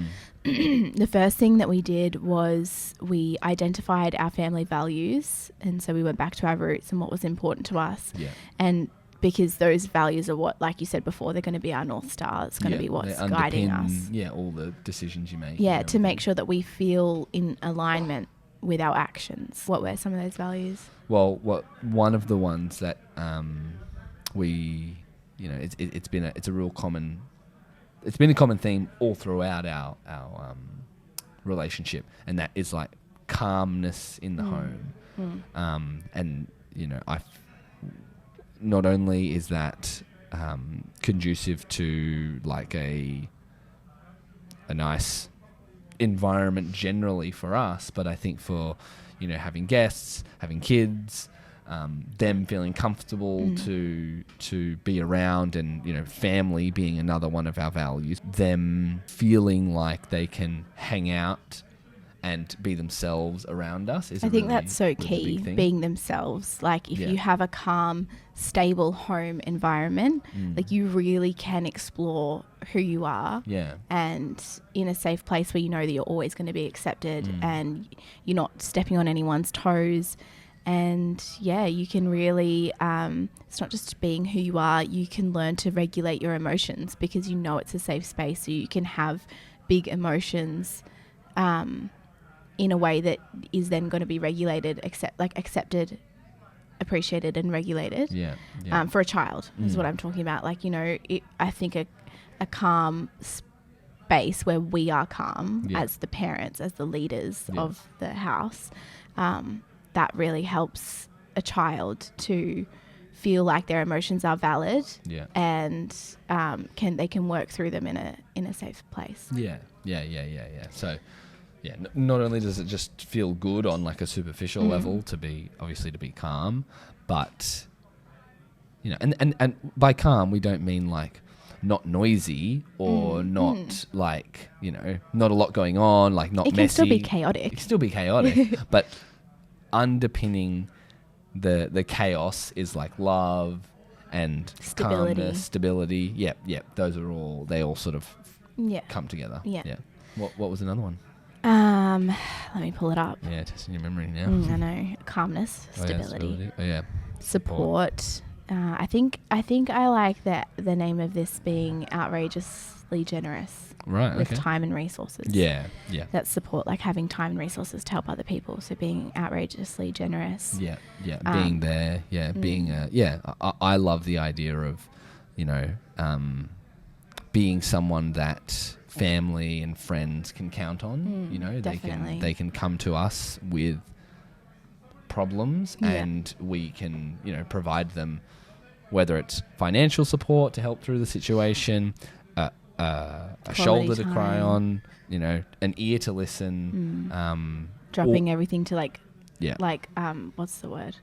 The first thing that we did was we identified our family values, and so we went back to our roots and what was important to us. Yeah. And because those values are what, like you said before, they're going to be our North Star. It's going to be what's guiding us. Yeah, all the decisions you make. Yeah, to make sure that we feel in alignment with our actions. What were some of those values? Well, one of the ones that we, it's been a common theme all throughout our relationship, and that is like calmness in the home. And not only is that conducive to like a nice environment generally for us, but I think for having guests, having kids, them feeling comfortable to be around, and family being another one of our values, them feeling like they can hang out and be themselves around us is I think that's so key, being themselves. Like if you have a calm, stable home environment, like you really can explore who you are, and in a safe place where that you're always going to be accepted, and you're not stepping on anyone's toes. And you can really, it's not just being who you are, you can learn to regulate your emotions because it's a safe space, so you can have big emotions in a way that is then going to be regulated, accepted, appreciated and regulated. For a child is what I'm talking about. Like, I think a calm space where we are calm as the parents, as the leaders of the house, that really helps a child to feel like their emotions are valid and they can work through them in a safe place. So not only does it just feel good on like a superficial level to be calm, but and by calm we don't mean like not noisy or not like not a lot going on, like not messy. It can still be chaotic. It can still be chaotic, but underpinning the chaos is like love and calmness, stability. Those are all, they all sort of come together. What was another one? Let me pull it up. Testing your memory now. I know. Calmness, stability. Support. I think I like the name of this being outrageously generous. Right. With time and resources. Yeah. That's support, like having time and resources to help other people. So being outrageously generous. Being there. Being I love the idea of, being someone that family and friends can count on. They can come to us with problems and we can provide them, whether it's financial support to help through the situation, a shoulder to cry on, an ear to listen, dropping everything to what's the word,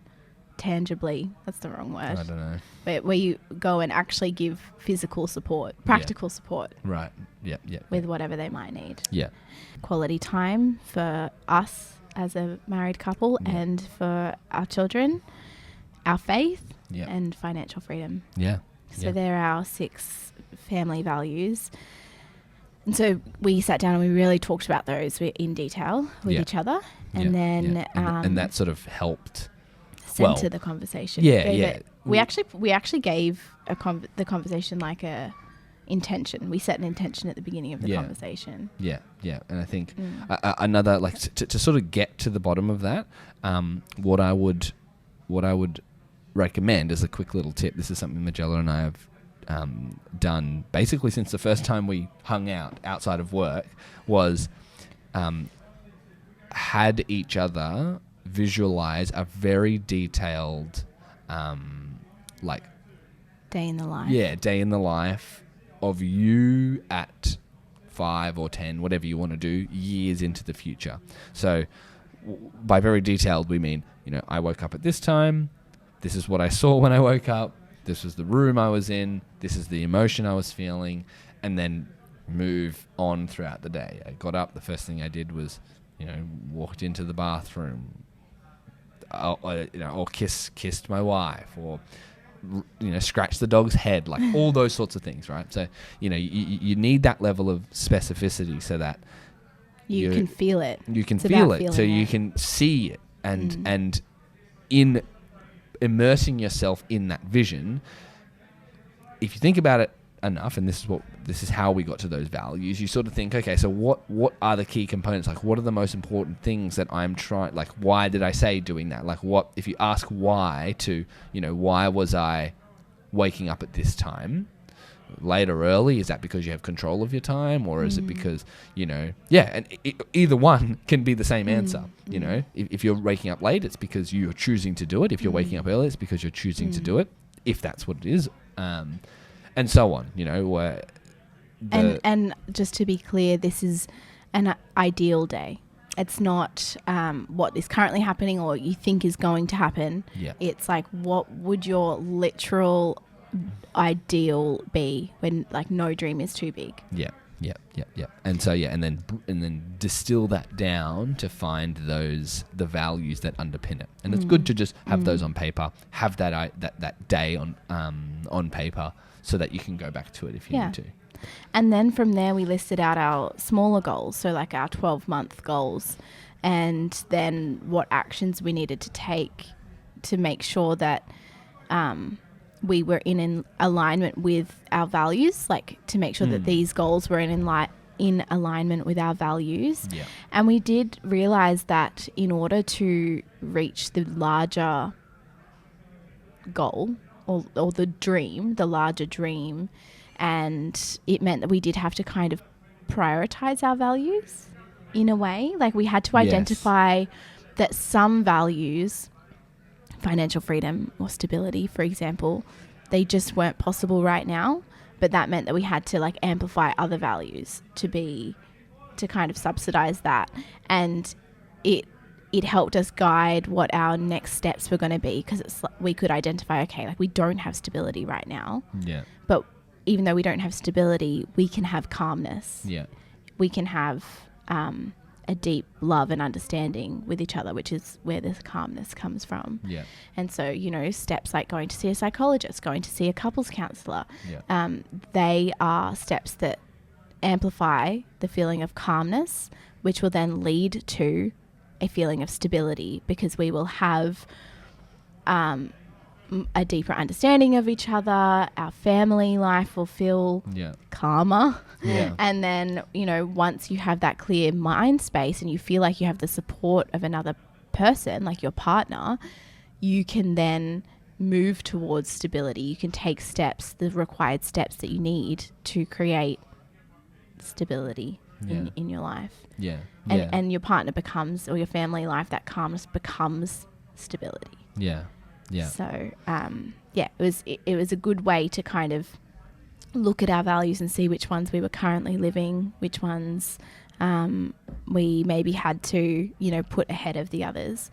tangibly, that's the wrong word, I don't know, but where you go and actually give physical support, practical support, right? With whatever they might need. Quality time for us as a married couple and for our children, our faith and financial freedom. So they're our 6 family values. And so we sat down and we really talked about those in detail with each other. And then and that sort of helped center the conversation. We actually gave the conversation like a intention. We set an intention at the beginning of the conversation. And I think another, like, to sort of get to the bottom of that, what I would recommend as a quick little tip, this is something Majella and I have done basically since the first time we hung out outside of work, was had each other visualize a very detailed like day in the life. Day in the life of you at 5 or 10, whatever you want to do, years into the future. So by very detailed, we mean, I woke up at this time, this is what I saw when I woke up, this was the room I was in, this is the emotion I was feeling, and then move on throughout the day. I got up, the first thing I did was, walked into the bathroom, or kissed my wife, or scratch the dog's head, like all those sorts of things, right? So, you need that level of specificity so that you can feel it. You can feel it, so you can see it, and in immersing yourself in that vision. If you think about it enough, and this is how we got to those values, you sort of think, okay, so what are the key components? Like, what are the most important things that I'm trying, like, why did I say doing that? Like, what, if you ask why to, why was I waking up at this time, late or early? Is that because you have control of your time, or is it because, and either one can be the same answer. If you're waking up late, it's because you're choosing to do it. If you're waking up early, it's because you're choosing to do it, if that's what it is. And so on, where and just to be clear, this is an ideal day. It's not what is currently happening or you think is going to happen. Yeah. It's like, what would your literal ideal be when, like, no dream is too big? Yeah. And so and then distill that down to find the values that underpin it. And it's good to just have those on paper, have that day on paper, so that you can go back to it if you need to. And then from there, we listed out our smaller goals, so like our 12-month goals, and then what actions we needed to take to make sure that we were in alignment with our values, like to make sure that these goals were in alignment with our values. Yeah. And we did realize that in order to reach the larger goal or the larger dream, and it meant that we did have to kind of prioritize our values in a way. Like, we had to identify that some values, financial freedom or stability, for example, they just weren't possible right now. But that meant that we had to, like, amplify other values to kind of subsidize that. And it helped us guide what our next steps were going to be, because it's like we could identify, okay, like, we don't have stability right now. Yeah. But even though we don't have stability, we can have calmness. Yeah. We can have a deep love and understanding with each other, which is where this calmness comes from. Yeah. And so, steps like going to see a psychologist, going to see a couples counsellor, yeah. They are steps that amplify the feeling of calmness, which will then lead to a feeling of stability, because we will have a deeper understanding of each other. Our family life will feel calmer. Yeah. And then, once you have that clear mind space and you feel like you have the support of another person, like your partner, you can then move towards stability. You can take steps, the required steps that you need to create stability in your life. Yeah. And your partner becomes, or your family life, that calmness becomes stability. Yeah. Yeah. So, it was a good way to kind of look at our values and see which ones we were currently living, which ones we maybe had to, put ahead of the others,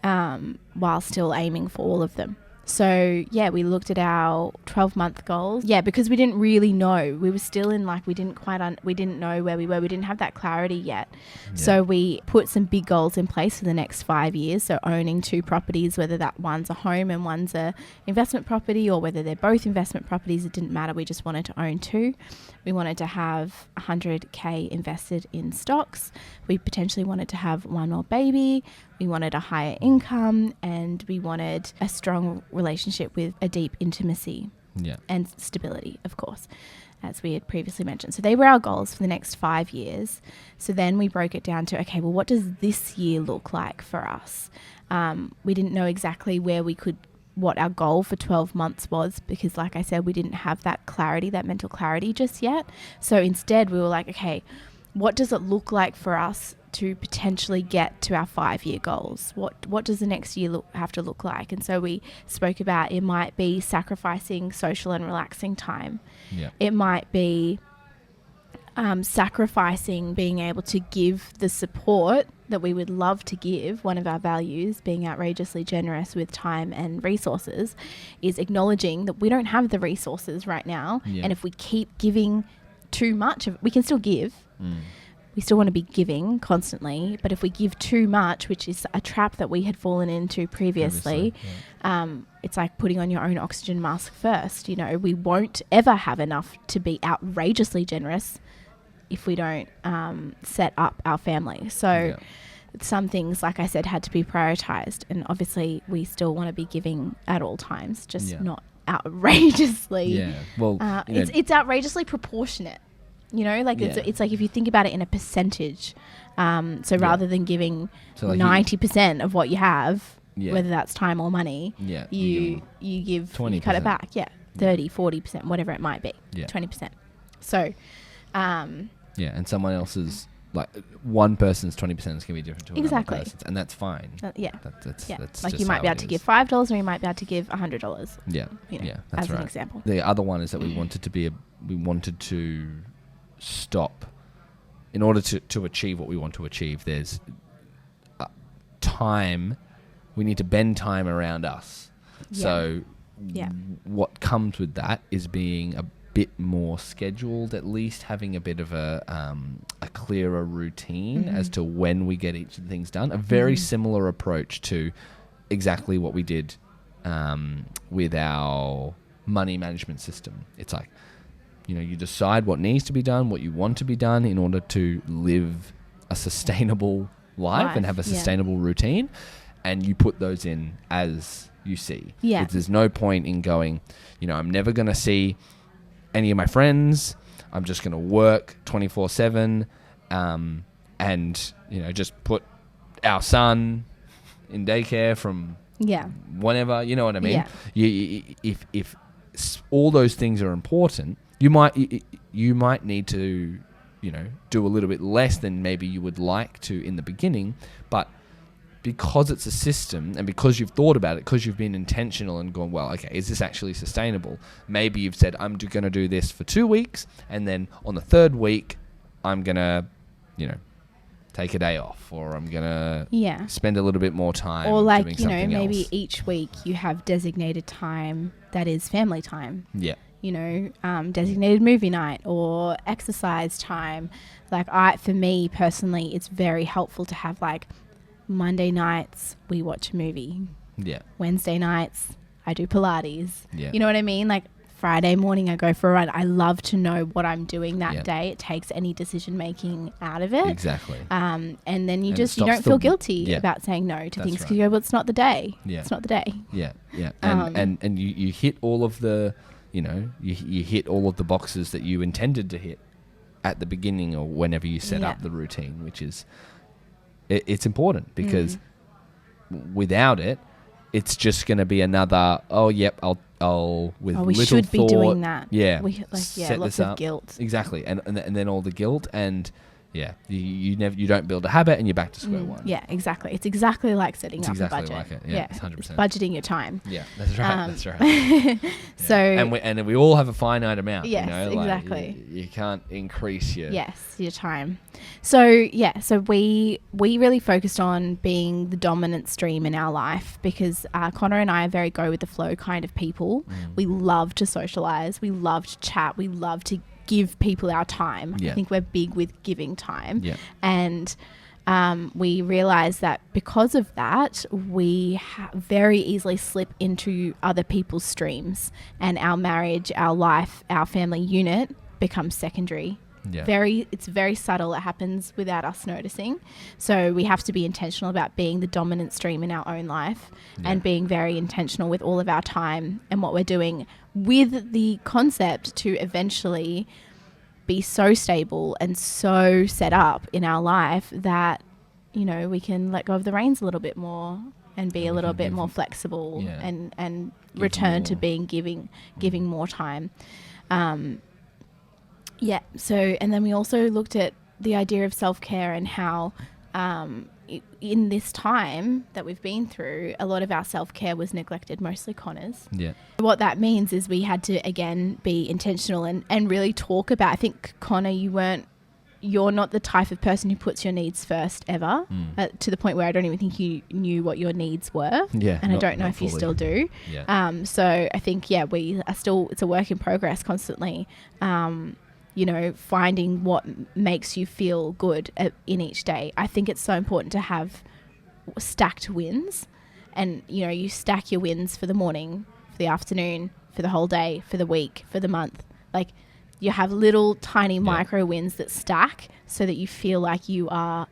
while still aiming for all of them. So, we looked at our 12-month goals. Yeah, because we didn't really know. We were still in, we didn't know where we were. We didn't have that clarity yet. Yeah. So we put some big goals in place for the next 5 years. So owning 2 properties, whether that one's a home and one's a investment property, or whether they're both investment properties, it didn't matter. We just wanted to own 2. We wanted to have 100K invested in stocks. We potentially wanted to have 1 more baby. We wanted a higher income, and we wanted a strong relationship with a deep intimacy and stability, of course, as we had previously mentioned. So they were our goals for the next 5 years. So then we broke it down to, okay, well, what does this year look like for us? We didn't know exactly what our goal for 12 months was, because, like I said, we didn't have that clarity, that mental clarity just yet. So instead we were like, okay, what does it look like for us to potentially get to our 5-year goals? What does the next year have to look like? And so we spoke about, it might be sacrificing social and relaxing time. Yeah. It might be sacrificing being able to give the support that we would love to give. One of our values, being outrageously generous with time and resources, is acknowledging that we don't have the resources right now. Yeah. And if we keep giving too much, we can still give. We still want to be giving constantly, but if we give too much, which is a trap that we had fallen into previously, it's like putting on your own oxygen mask first. We won't ever have enough to be outrageously generous if we don't set up our family. So some things, like I said, had to be prioritized, and obviously we still want to be giving at all times, just not outrageously. Well, it's outrageously proportionate. It's like if you think about it in a percentage. Rather than giving 90% of what you have, whether that's time or money, you give 20%. You cut it back. 30, 40%, whatever it might be. 20%. So, and someone else's, like, one person's 20% is going to be different to another person's, and that's fine. That's like you might be able to give $5 or you might be able to give $100. That's as an example. The other one is that we wanted to stop. In order to achieve what we want to achieve, there's time. We need to bend time around us. So what comes with that is being a bit more scheduled, at least having a bit of a clearer routine as to when we get each of the things done. A very similar approach to exactly what we did with our money management system. It's like, you decide what needs to be done, what you want to be done in order to live a sustainable life and have a sustainable routine, and you put those in as you see. There's no point in going, I'm never going to see any of my friends. I'm just going to work 24/7 and, just put our son in daycare from whenever, you know what I mean? If all those things are important, you might need to, do a little bit less than maybe you would like to in the beginning, but because it's a system and because you've thought about it, because you've been intentional and gone, well, okay, is this actually sustainable? Maybe you've said, I'm going to do this for 2 weeks, and then on the third week, I'm going to, take a day off, or I'm going to spend a little bit more time or like, doing something maybe else. Each week you have designated time that is family time. Designated movie night or exercise time. Like for me personally, it's very helpful to have like Monday nights we watch a movie. Wednesday nights I do Pilates. You know what I mean? Like Friday morning I go for a run. I love to know what I'm doing that day. It takes any decision making out of it. Exactly. And then you don't feel guilty about saying no to things because you go, well, it's not the day. It's not the day. And you hit all of the, you hit all of the boxes that you intended to hit at the beginning or whenever you set up the routine, which is, it's important because without it, it's just going to be another, I'll with we little should thought, be doing that. Set lots this of up. Guilt. Exactly. And then all the guilt and you don't build a habit and you're back to square one. Yeah, exactly. It's exactly like setting up a budget. Like it. Yeah, it's 100%. It's budgeting your time. Yeah, that's right. That's right. So and we all have a finite amount. Yes, exactly. You can't increase your your time. So we really focused on being the dominant stream in our life because Connor and I are very go with the flow kind of people. We love to socialize. We love to chat. We love to give people our time. I think we're big with giving time. And we realized that because of that, we very easily slip into other people's streams and our marriage, our life, our family unit becomes secondary. It's very subtle. It happens without us noticing. So we have to be intentional about being the dominant stream in our own life and being very intentional with all of our time and what we're doing with the concept to eventually be so stable and so set up in our life that, we can let go of the reins a little bit more and be a little bit more flexible and return to being giving more time. So, and then we also looked at the idea of self-care and how in this time that we've been through, a lot of our self-care was neglected, mostly Connor's. What that means is we had to, again, be intentional and really talk about, I think, Connor, you're not the type of person who puts your needs first ever, to the point where I don't even think you knew what your needs were. And I don't know if you still do. So I think, we are still, it's a work in progress constantly. Finding what makes you feel good in each day. I think it's so important to have stacked wins and, you stack your wins for the morning, for the afternoon, for the whole day, for the week, for the month. Like you have little tiny micro wins that stack so that you feel like you are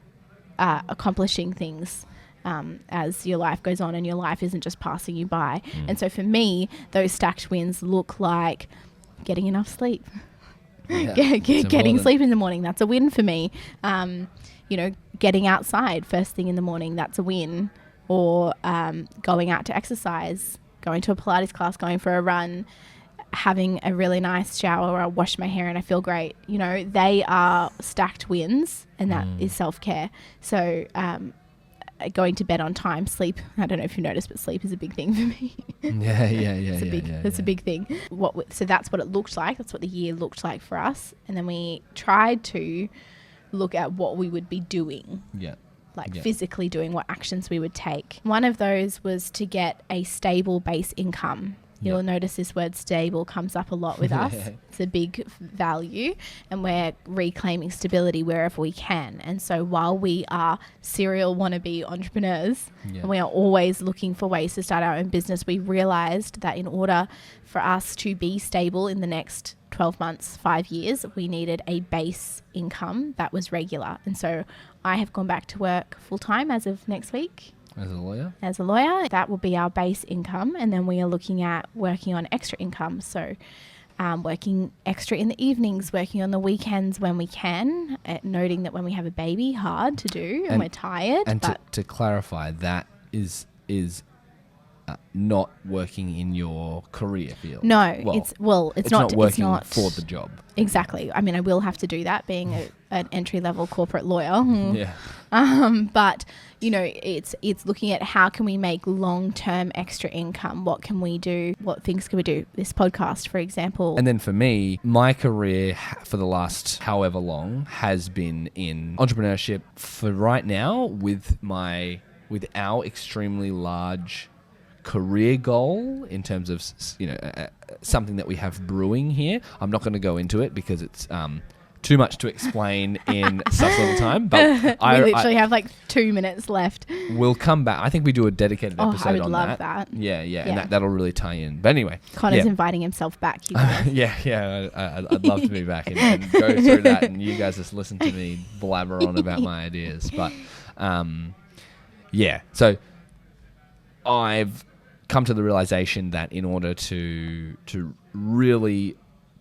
accomplishing things as your life goes on and your life isn't just passing you by. And so for me, those stacked wins look like getting enough sleep. Getting sleep in the morning, that's a win for me. Getting outside first thing in the morning, that's a win. Or going out to exercise, going to a Pilates class, going for a run, having a really nice shower where I wash my hair and I feel great. They are stacked wins, and that is self-care. So going to bed on time, sleep, I don't know if you noticed, but sleep is a big thing for me. It's a big thing. So that's what it looked like. That's what the year looked like for us. And then we tried to look at what we would be doing. Physically doing, what actions we would take. One of those was to get a stable base income. You'll notice this word stable comes up a lot with us. It's a big value, and we're reclaiming stability wherever we can. And so while we are serial wannabe entrepreneurs, and we are always looking for ways to start our own business, we realized that in order for us to be stable in the next 12 months, 5 years, we needed a base income that was regular. And so I have gone back to work full time as of next week. As a lawyer. That will be our base income. And then we are looking at working on extra income. So working extra in the evenings, working on the weekends when we can, noting that when we have a baby, hard to do and we're tired. And to clarify, that is not working in your career field. No, it's not working for the job. Exactly. I mean, I will have to do that being an entry-level corporate lawyer. But it's looking at how can we make long-term extra income? What can we do? What things can we do? This podcast, for example. And then for me, my career for the last however long has been in entrepreneurship. For right now, with our extremely large career goal in terms of something that we have brewing here. I'm not going to go into it because it's too much to explain in such little time. But we literally have like 2 minutes left. We'll come back. I think we do a dedicated episode on that. I would love that. Yeah. And that'll really tie in. But anyway, Connor's inviting himself back. You guys. I'd love to be back and go through that, and you guys just listen to me blabber on about my ideas. But so I've come to the realization that in order to really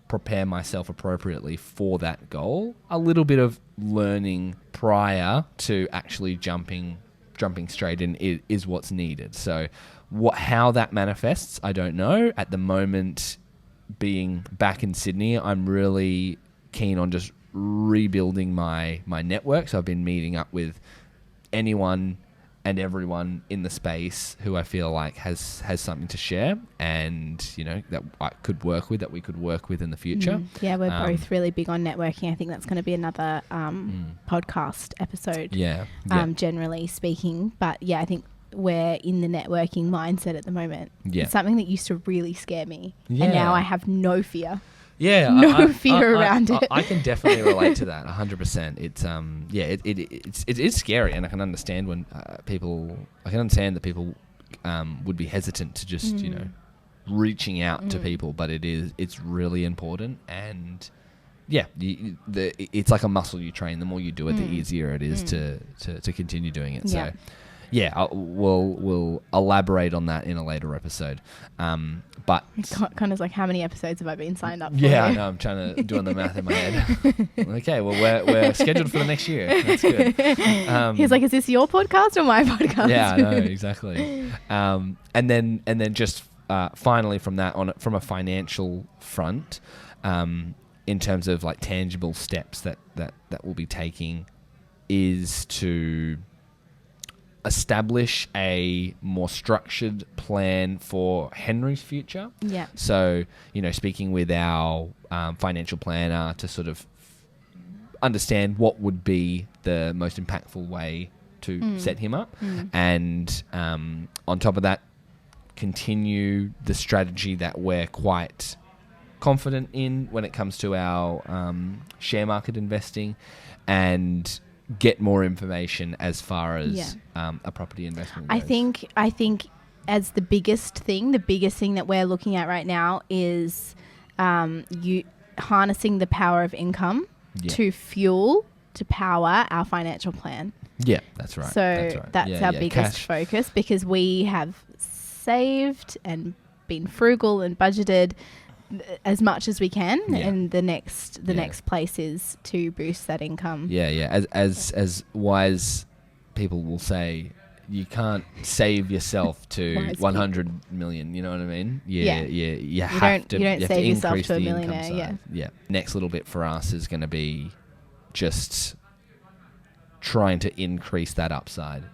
prepare myself appropriately for that goal, a little bit of learning prior to actually jumping straight in is what's needed. So how that manifests, I don't know. At the moment, being back in Sydney, I'm really keen on just rebuilding my network. So I've been meeting up with anyone and everyone in the space who I feel like has something to share, and that I could work with, that we could work with in the future. Yeah, we're both really big on networking. I think that's going to be another podcast episode. Generally speaking, but I think we're in the networking mindset at the moment. It's something that used to really scare me, and now I have no fear. Yeah, fear around it. I can definitely relate to that 100%. It's it is scary, and I can understand when people. I can understand that people would be hesitant to just reaching out to people, but it's really important, and it's like a muscle you train. The more you do it, the easier it is to continue doing it. So. We'll elaborate on that in a later episode. But Connor's like, how many episodes have I been signed up for? Yeah, I know. I'm trying to doing the math in my head. Okay, well we're scheduled for the next year. That's good. He's like, is this your podcast or my podcast? Yeah, I know, exactly. And then just finally from that from a financial front, in terms of like tangible steps that we'll be taking, is to establish a more structured plan for Henry's future. Yeah. So, speaking with our financial planner to sort of understand what would be the most impactful way to set him up. And on top of that, continue the strategy that we're quite confident in when it comes to our share market investing, and get more information as far as a property investment goes. I think as the biggest thing that we're looking at right now is you harnessing the power of income to fuel to power our financial plan. Yeah, that's right. So that's our biggest focus, because we have saved and been frugal and budgeted as much as we can, and the next place is to boost that income. As wise people will say, you can't save yourself to 100 million, you know what I mean? You don't save yourself to a millionaire. Next little bit for us is going to be just trying to increase that upside,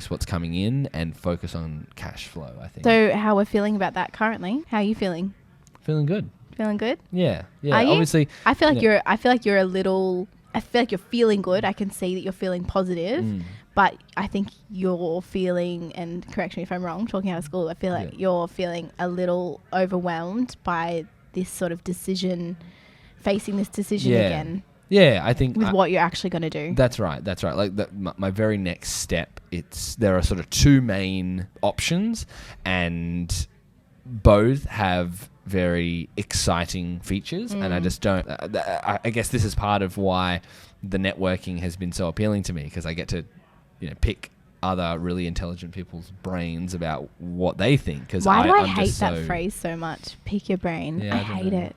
what's coming in, and focus on cash flow, I think. So how we're feeling about that currently? How are you feeling? Feeling good. Feeling good? Yeah. Are you? Obviously. I feel like you're feeling good. I can see that you're feeling positive, but I think you're feeling, and correct me if I'm wrong, talking out of school, I feel like you're feeling a little overwhelmed by this sort of facing this decision again. Yeah, I think with what you're actually going to do. That's right. Like my very next step, there are sort of two main options, and both have very exciting features, and I just don't. I guess this is part of why the networking has been so appealing to me, because I get to, pick other really intelligent people's brains about what they think. Because why do I hate that phrase so much? Pick your brain. Yeah, I hate it.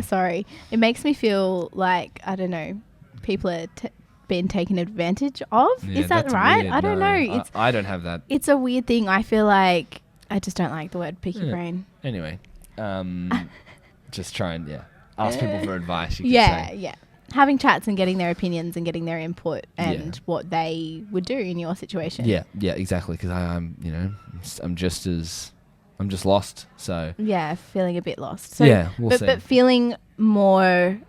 Sorry. It makes me feel like, I don't know, people are being taken advantage of. Yeah, is that right? Weird. I don't know. I don't have that. It's a weird thing. I feel like I just don't like the word pick your brain. Anyway, just try and ask people for advice. You could say. Yeah. Having chats and getting their opinions and getting their input and what they would do in your situation. Yeah, exactly. Because I'm just lost. So feeling a bit lost. So we'll see. But feeling more.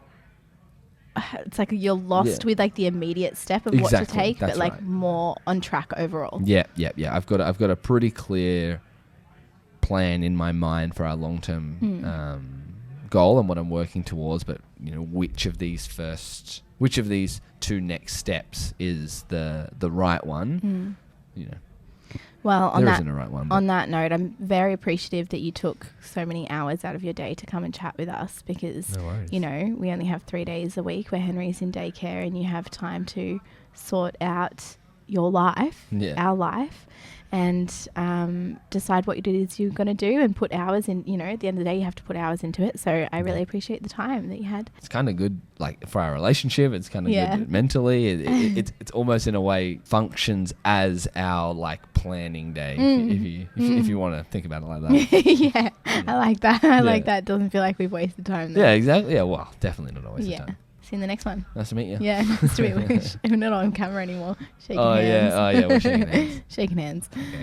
It's like you're lost with like the immediate step of what to take, but like more on track overall. Yeah. I've got a pretty clear plan in my mind for our long-term goal and what I'm working towards, but which of these two next steps is the right one? Well, on that note, I'm very appreciative that you took so many hours out of your day to come and chat with us, because we only have 3 days a week where Henry's in daycare, and you have time to sort out your life, our life, and decide what it is you're going to do and put hours in. At the end of the day, you have to put hours into it. So I really appreciate the time that you had. It's kind of good, like, for our relationship. It's kind of good mentally. It's almost in a way functions as our like planning day, if you want to think about it like that. I like that. I like that. It doesn't feel like we've wasted time though. Yeah, exactly. Yeah, well, definitely not a waste of time. See you in the next one. Nice to meet you. Yeah, nice to meet you. We're not on camera anymore. Shaking hands. Yeah, we're shaking hands. Shaking hands. Okay.